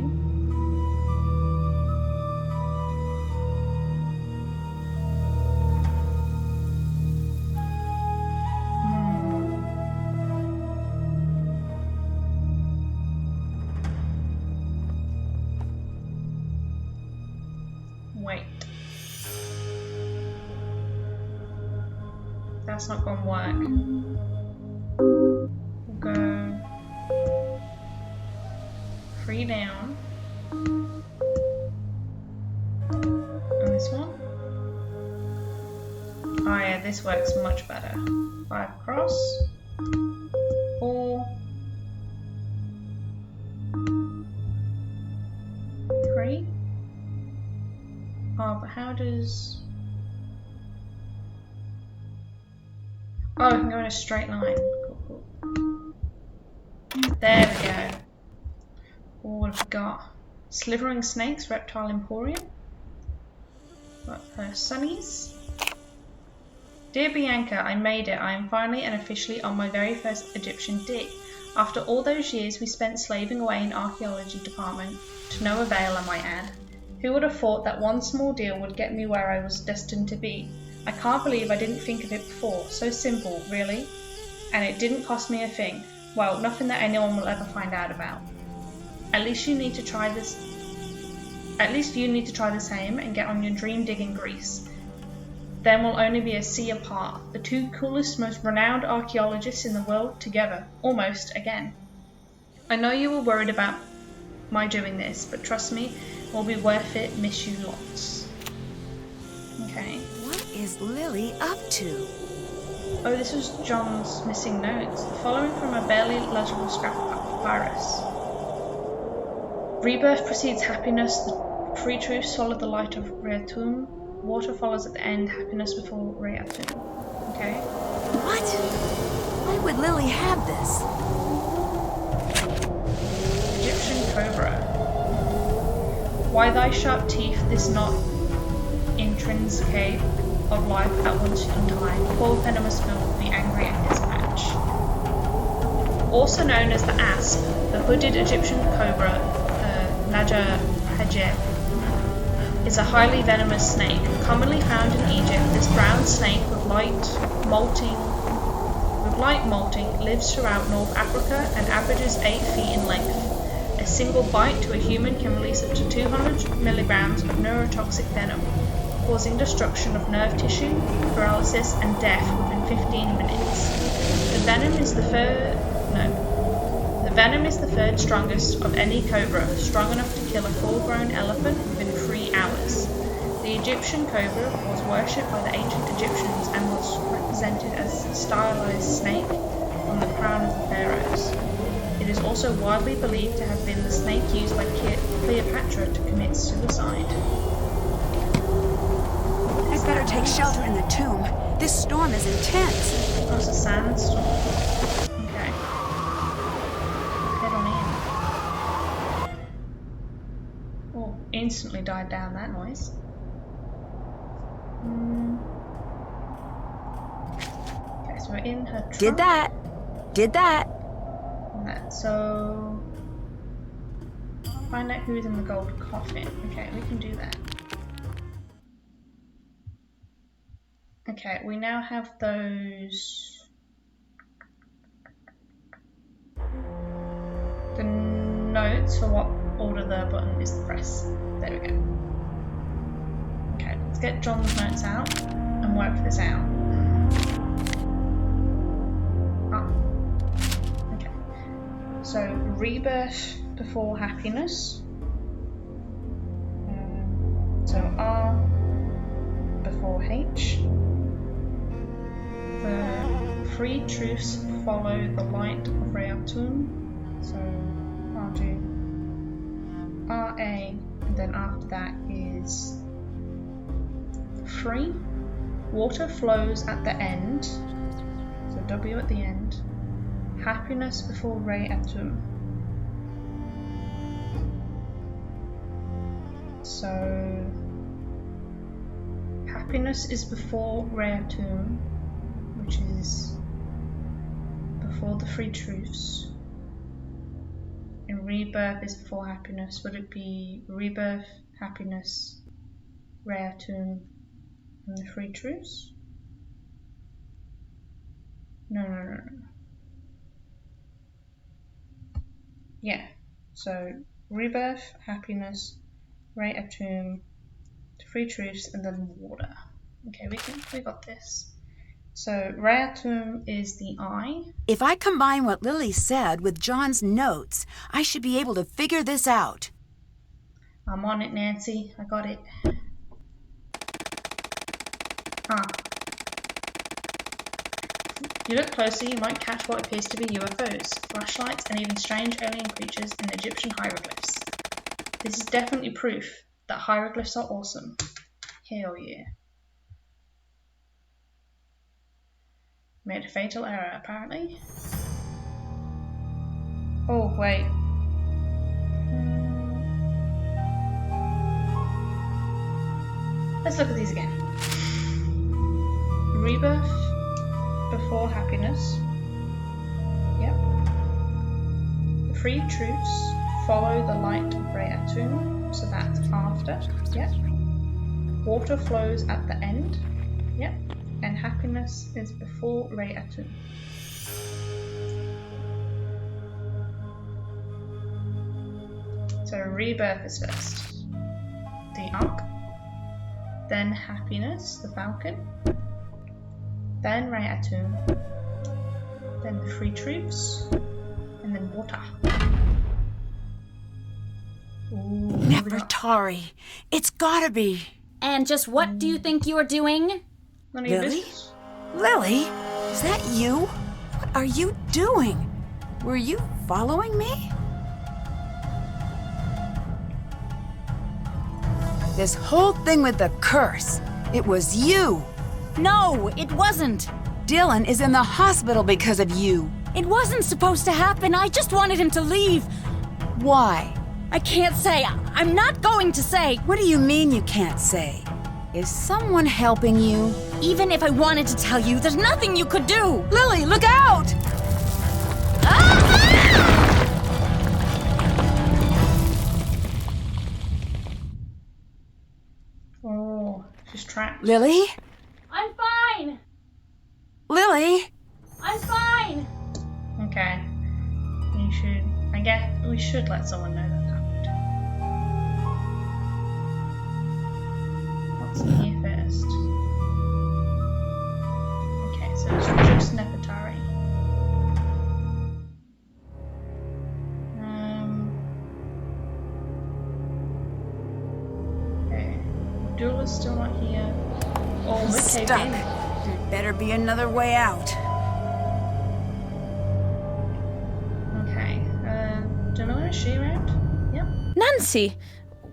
Wait. That's not gonna work. We'll go 3 down. And this one. Oh yeah, this works much better. 5 across. 4. 3. Oh, but how does... Oh, we can go in a straight line. Cool, cool. There we go. What have we got? Slithering Snakes, Reptile Emporium. Got Sunnies. Dear Bianca, I made it. I am finally and officially on my very first Egyptian dig. After all those years we spent slaving away in archaeology department, to no avail, I might add. Who would have thought that one small deal would get me where I was destined to be? I can't believe I didn't think of it before. So simple, really. And it didn't cost me a thing. Well, nothing that anyone will ever find out about. At least you need to try this. At least you need to try the same and get on your dream dig in Greece. Then we'll only be a sea apart. The 2 coolest, most renowned archaeologists in the world together. Almost again. I know you were worried about my doing this, but trust me, it will be worth it. Miss you lots. Okay. What is Lily up to? Oh, this was John's missing notes. The following from a barely legible scrap of papyrus. Rebirth precedes happiness. The free truth swallowed the light of Reatum. Water follows at the end. Happiness before Reatum. Okay. What? Why would Lily have this? Egyptian cobra. Why thy sharp teeth, this not intrinsicate of life at once in time, poor venomous bill, be angry and dispatch. Also known as the asp, the hooded Egyptian cobra, Naja Hajeb, is a highly venomous snake. Commonly found in Egypt, this brown snake with light molting lives throughout North Africa and averages 8 feet in length. A single bite to a human can release up to 200 milligrams of neurotoxic venom, causing destruction of nerve tissue, paralysis, and death within 15 minutes. The venom is the third strongest of any cobra, strong enough to kill a full-grown elephant within 3 hours. The Egyptian cobra was worshipped by the ancient Egyptians and was represented as a stylized snake on the crown of the pharaohs. It is also widely believed to have been the snake used by Cleopatra to commit suicide. I'd better take shelter in the tomb. This storm is intense. Oh, it's a sandstorm. Okay. Head on in. Oh, instantly died down that noise. Okay, so we're in her trunk. Did that. So find out who's in the gold coffin. Okay, we can do that. Okay, we now have the notes for what order the button is to press. There we go. Okay, let's get John's notes out and work this out. So, rebirth before happiness. So, R before H. The three truths follow the light of Reatum. So, I'll do RA, and then after that is 3. Water flows at the end. So, W at the end. Happiness before Reatum. So happiness is before Reatum, which is before the three truths. And rebirth is before happiness. Would it be rebirth, happiness, Reatum, and the three truths? No. Yeah, so rebirth, happiness, Reatum, three truths, and then water. Okay, we got this. So Reatum is the I. If I combine what Lily said with John's notes, I should be able to figure this out. I'm on it, Nancy. I got it. If you look closely, you might catch what appears to be UFOs, flashlights, and even strange alien creatures in Egyptian hieroglyphs. This is definitely proof that hieroglyphs are awesome. Hell yeah. Made a fatal error, apparently. Oh, wait. Let's look at these again. Rebirth before happiness. Yep. The three truths follow the light of Reatum, so that's after. Yep. Water flows at the end. Yep. And happiness is before Reatum. So rebirth is first. The Ankh. Then happiness, the falcon. Then Reatum. Then the three truths. And then water. Ooh, Nefertari. It's gotta be. And just what do you think you're doing? Lily? Lily? Is that you? What are you doing? Were you following me? This whole thing with the curse, it was you. No, it wasn't. Dylan is in the hospital because of you. It wasn't supposed to happen. I just wanted him to leave. Why? I can't say. I'm not going to say. What do you mean you can't say? Is someone helping you? Even if I wanted to tell you, there's nothing you could do. Lily, look out! Oh, she's trapped. Lily? I'm fine. Lily? I'm fine. Okay. I guess we should let someone know that happened. What's in here first? Okay, so it's just Nefertari. Okay, Abdullah's still not here. Oh, we're Stuck. caving. There better be another way out. Okay, Jamila, is she around? Yep. Nancy,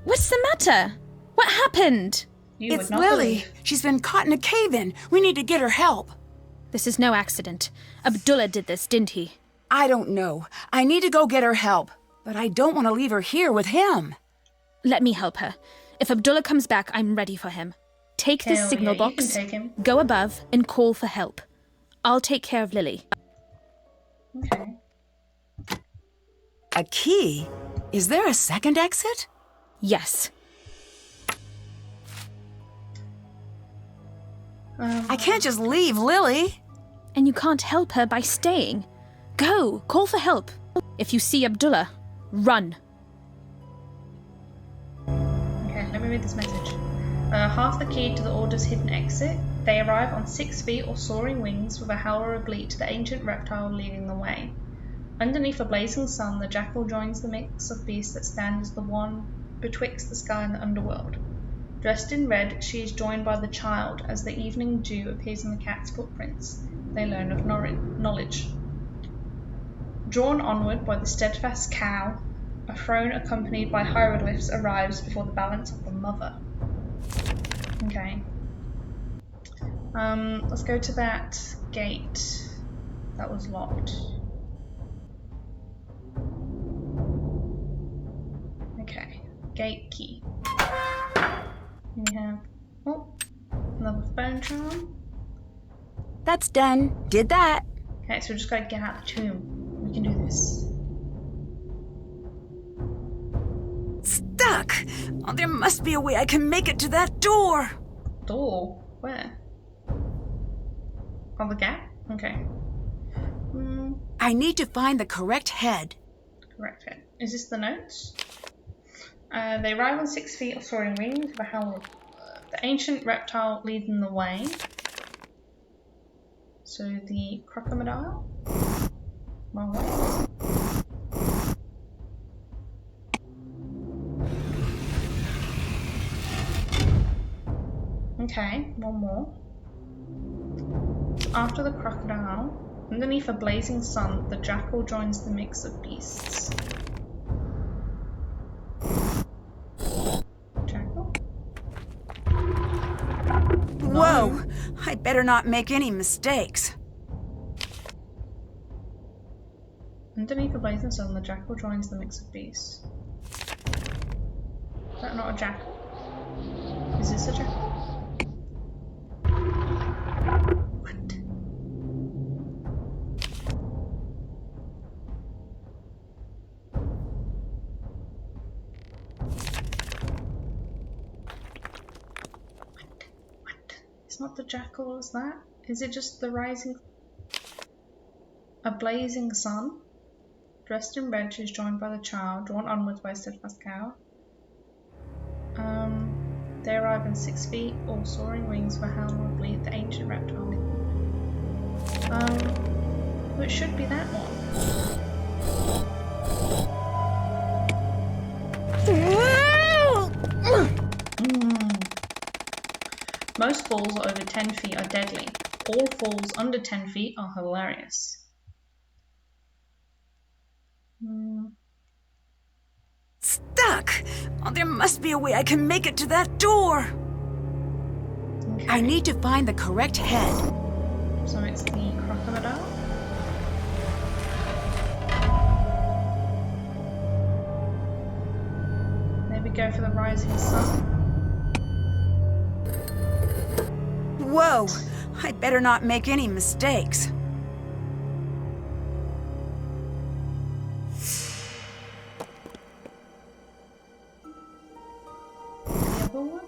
what's the matter? What happened? You It's would not Lily. believe. She's been caught in a cave-in. We need to get her help. This is no accident. Abdullah did this, didn't he? I don't know. I need to go get her help. But I don't want to leave her here with him. Let me help her. If Abdullah comes back, I'm ready for him. Take this Hell signal yeah, you can box, take him. go above, and call for help. I'll take care of Lily. Okay. A key? Is there a second exit? Yes. I can't just leave Lily. And you can't help her by staying. Go, call for help. If you see Abdullah, run. Okay, let me read this message. Half the key to the Order's hidden exit. They arrive on 6 feet or soaring wings with a howler oblique to the ancient reptile leading the way. Underneath a blazing sun, the jackal joins the mix of beasts that stands as the one betwixt the sky and the underworld. Dressed in red, she is joined by the child as the evening dew appears in the cat's footprints. They learn of knowledge. Drawn onward by the steadfast cow, a throne accompanied by hieroglyphs arrives before the balance of the mother. Okay. Let's go to that gate that was locked. Okay, gate key. We have, another phone charm. That's done. Did that. Okay, so we just gotta get out of the tomb. We can do this. Stuck. Oh, there must be a way I can make it to that door. Door? Where? On the gap? Okay. I need to find the correct head. Correct head. Is this the notes? They arrive on 6 feet of soaring wings with a howl. The ancient reptile leading the way. So the crocodile. Wrong way. Okay, one more. After the crocodile, underneath a blazing sun, the jackal joins the mix of beasts. Jackal? Whoa! I better not make any mistakes. Underneath a blazing sun, the jackal joins the mix of beasts. Is that not a jackal? Is this a jackal? What? It's not the jackal, is that? Is it just the rising... A blazing sun? Dressed in red, she is joined by the child, drawn onwards by a steadfast cow. They arrive in 6 feet, all soaring wings for howl or bleed, the ancient reptile. Well, it should be that one. Most falls over 10 feet are deadly. All falls under 10 feet are hilarious. Stuck! Oh, there must be a way I can make it to that door. Okay. I need to find the correct head. So it's the crocodile. There we go for the rising sun. Whoa! I better not make any mistakes. The other one?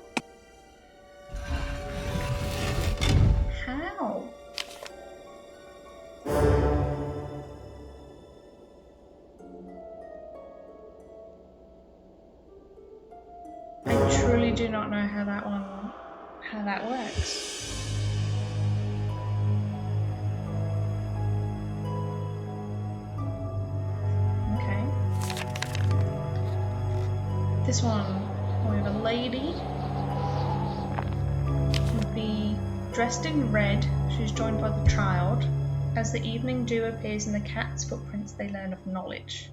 How? really do not know how that works. Okay. This one, we have a lady. Would be dressed in red. She's joined by the child. As the evening dew appears in the cat's footprints, they learn of knowledge.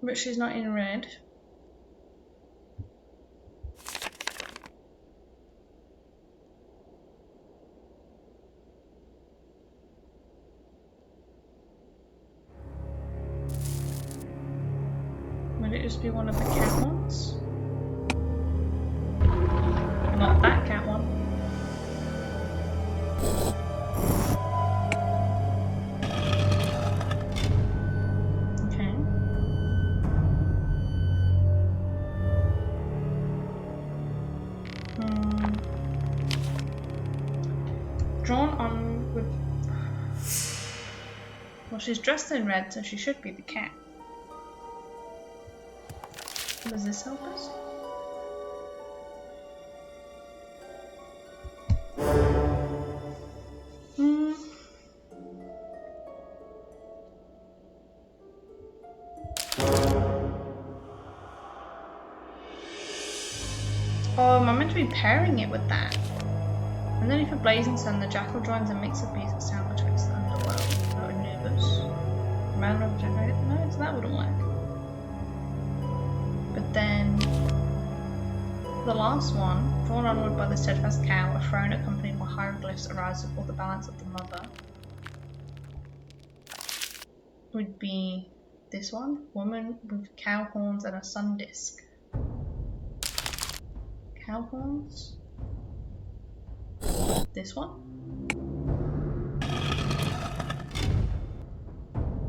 But she's not in red. Would it just be one of the cat ones? Not that cat one. Drawn on with... Well, she's dressed in red, so she should be the cat. Does this help us? Oh, am I meant to be pairing it with that? Underneath a blazing sun, the jackal joins a mix of beasts that sound between the underworld. Not Anubis. Man of generated. No, so that wouldn't work. But then the last one, drawn onward by the steadfast cow, a throne accompanied by hieroglyphs arises before the balance of the mother, would be this one, woman with cow horns and a sun disk. Cow horns. This one?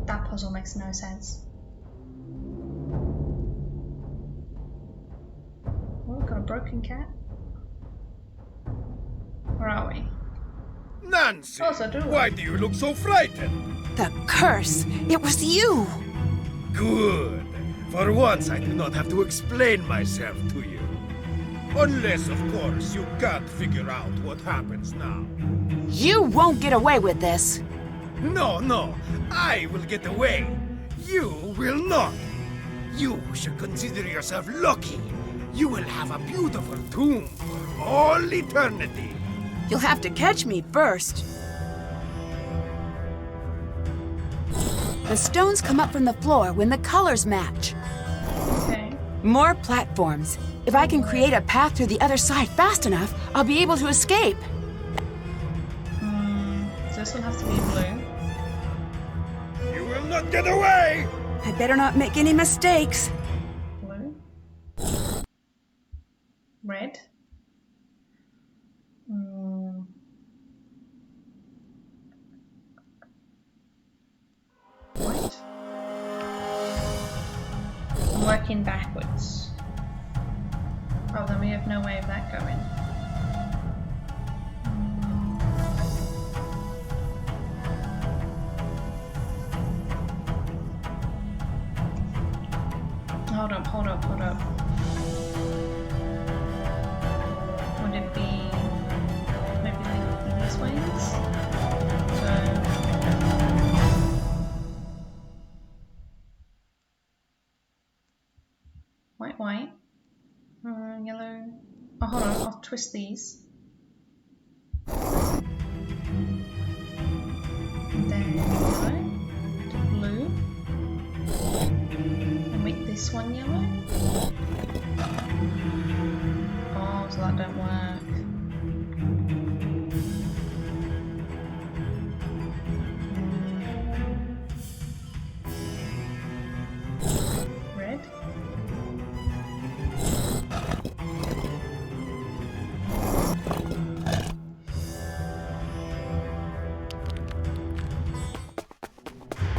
That puzzle makes no sense. Oh, we've got a broken cat. Where are we? Nancy! Why do you look so frightened? The curse! It was you! Good. For once I do not have to explain myself to you. Unless, of course, you can't figure out what happens now. You won't get away with this. No. I will get away. You will not. You should consider yourself lucky. You will have a beautiful tomb for all eternity. You'll have to catch me first. The stones come up from the floor when the colors match. Okay. More platforms. If I can create a path to the other side fast enough, I'll be able to escape. So this will have to be blue. You will not get away! I better not make any mistakes. Blue. Red. White. I'm working backwards. Oh, then we have no way of that going. Hold up. Would it be maybe these ways? So white. Yellow. Oh, hold on, I'll twist these. And then yellow to blue. And make this one yellow. Oh, so that don't work. Red.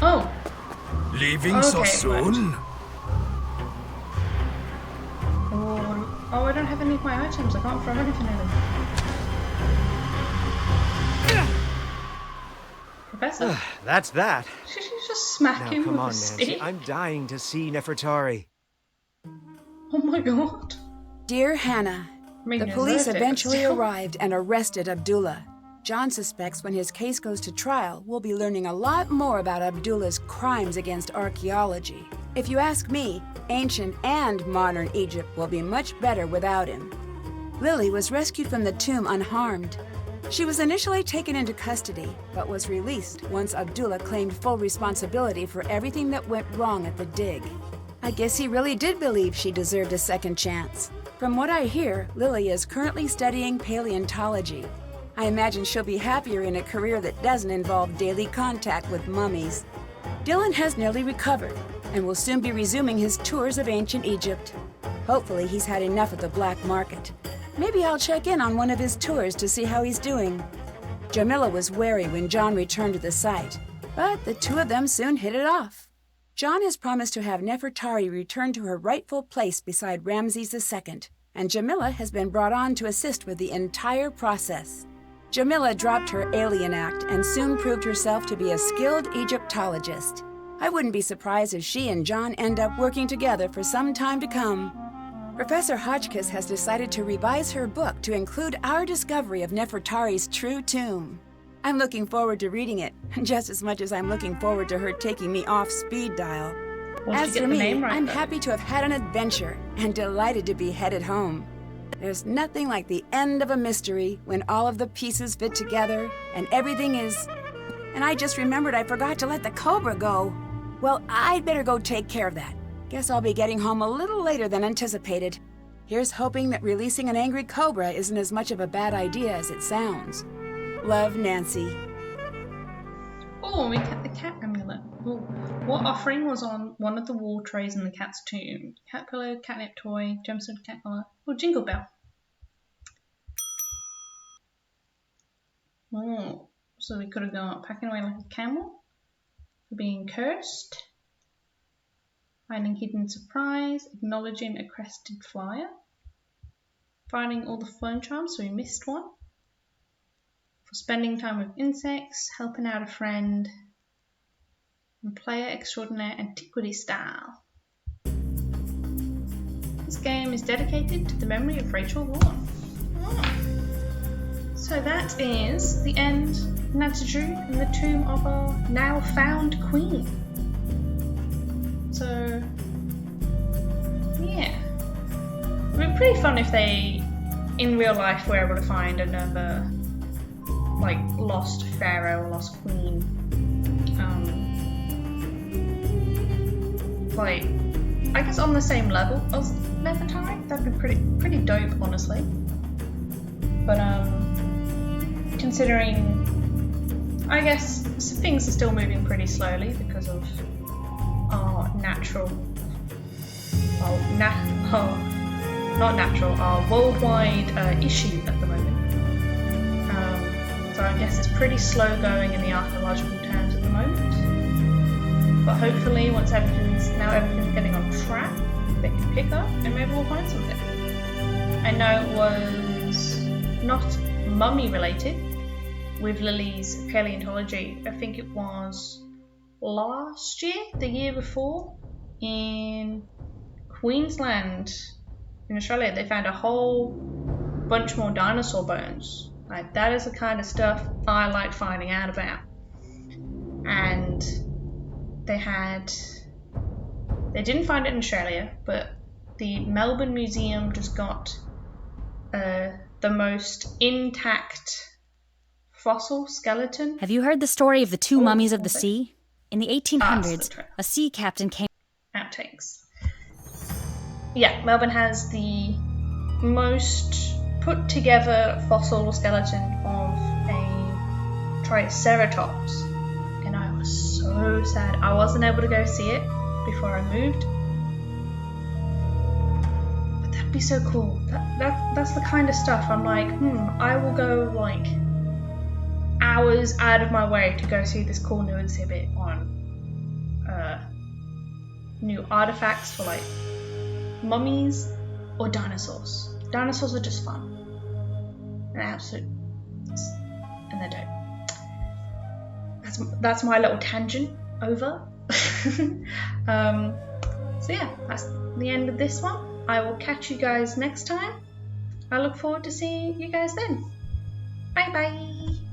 Oh! Leaving so soon? Oh, I don't have any of my items. I can't throw anything at them. Professor? That's that. Should you just smack him Come with on, a Nancy. stick? I'm dying to see Nefertari. Oh my god. Dear Hannah, the police eventually arrived and arrested Abdullah. John suspects when his case goes to trial, we'll be learning a lot more about Abdullah's crimes against archaeology. If you ask me, ancient and modern Egypt will be much better without him. Lily was rescued from the tomb unharmed. She was initially taken into custody, but was released once Abdullah claimed full responsibility for everything that went wrong at the dig. I guess he really did believe she deserved a second chance. From what I hear, Lily is currently studying paleontology. I imagine she'll be happier in a career that doesn't involve daily contact with mummies. Dylan has nearly recovered and will soon be resuming his tours of ancient Egypt. Hopefully he's had enough of the black market. Maybe I'll check in on one of his tours to see how he's doing. Jamila was wary when John returned to the site, but the two of them soon hit it off. John has promised to have Nefertari return to her rightful place beside Ramses II, and Jamila has been brought on to assist with the entire process. Jamila dropped her alien act and soon proved herself to be a skilled Egyptologist. I wouldn't be surprised if she and John end up working together for some time to come. Professor Hotchkiss has decided to revise her book to include our discovery of Nefertari's true tomb. I'm looking forward to reading it, just as much as I'm looking forward to her taking me off speed dial. As for me, I'm happy to have had an adventure and delighted to be headed home. There's nothing like the end of a mystery when all of the pieces fit together and everything is... And I just remembered I forgot to let the cobra go. Well, I'd better go take care of that. Guess I'll be getting home a little later than anticipated. Here's hoping that releasing an angry cobra isn't as much of a bad idea as it sounds. Love, Nancy. Oh, we got the cat amulet. Ooh. What offering was on one of the wall trays in the cat's tomb? Cat pillow, catnip toy, gemstone cat collar. Oh, jingle bell. Oh, so we could have gone packing away like a camel for being cursed. Finding hidden surprise, acknowledging a crested flyer. Finding all the phone charms, so we missed one. For spending time with insects, helping out a friend. And player extraordinaire antiquity style. This game is dedicated to the memory of Rachel Vaughan. So that is the end, Nancy Drew, in the tomb of our now found queen. So, yeah. It would be pretty fun if they, in real life, were able to find another, like, lost pharaoh or lost queen. Like, I guess on the same level as Nefertari. That'd be pretty dope, honestly. But, considering, I guess, things are still moving pretty slowly because of our our worldwide issue at the moment. So I guess it's pretty slow going in the archaeological terms at the moment. But hopefully once everything's getting on track, they can pick up and maybe we'll find something. I know it was not mummy related with Lily's paleontology. I think it was last year, the year before, in Queensland, in Australia, they found a whole bunch more dinosaur bones. Like, that is the kind of stuff I like finding out about. And they didn't find it in Australia, but the Melbourne Museum just got the most intact fossil skeleton. Have you heard the story of the two mummies of the sea? In the 1800s, a sea captain came... Outtakes. Yeah, Melbourne has the most put together fossil skeleton of a Triceratops. And I was so sad. I wasn't able to go see it before I moved. But that'd be so cool. That's the kind of stuff I'm like, I will go like hours out of my way to go see this cool new exhibit on new artifacts for like mummies or dinosaurs. Dinosaurs are just fun. And they're dope. That's my little tangent over. So yeah, that's the end of this one. I will catch you guys next time. I look forward to seeing you guys then. Bye bye.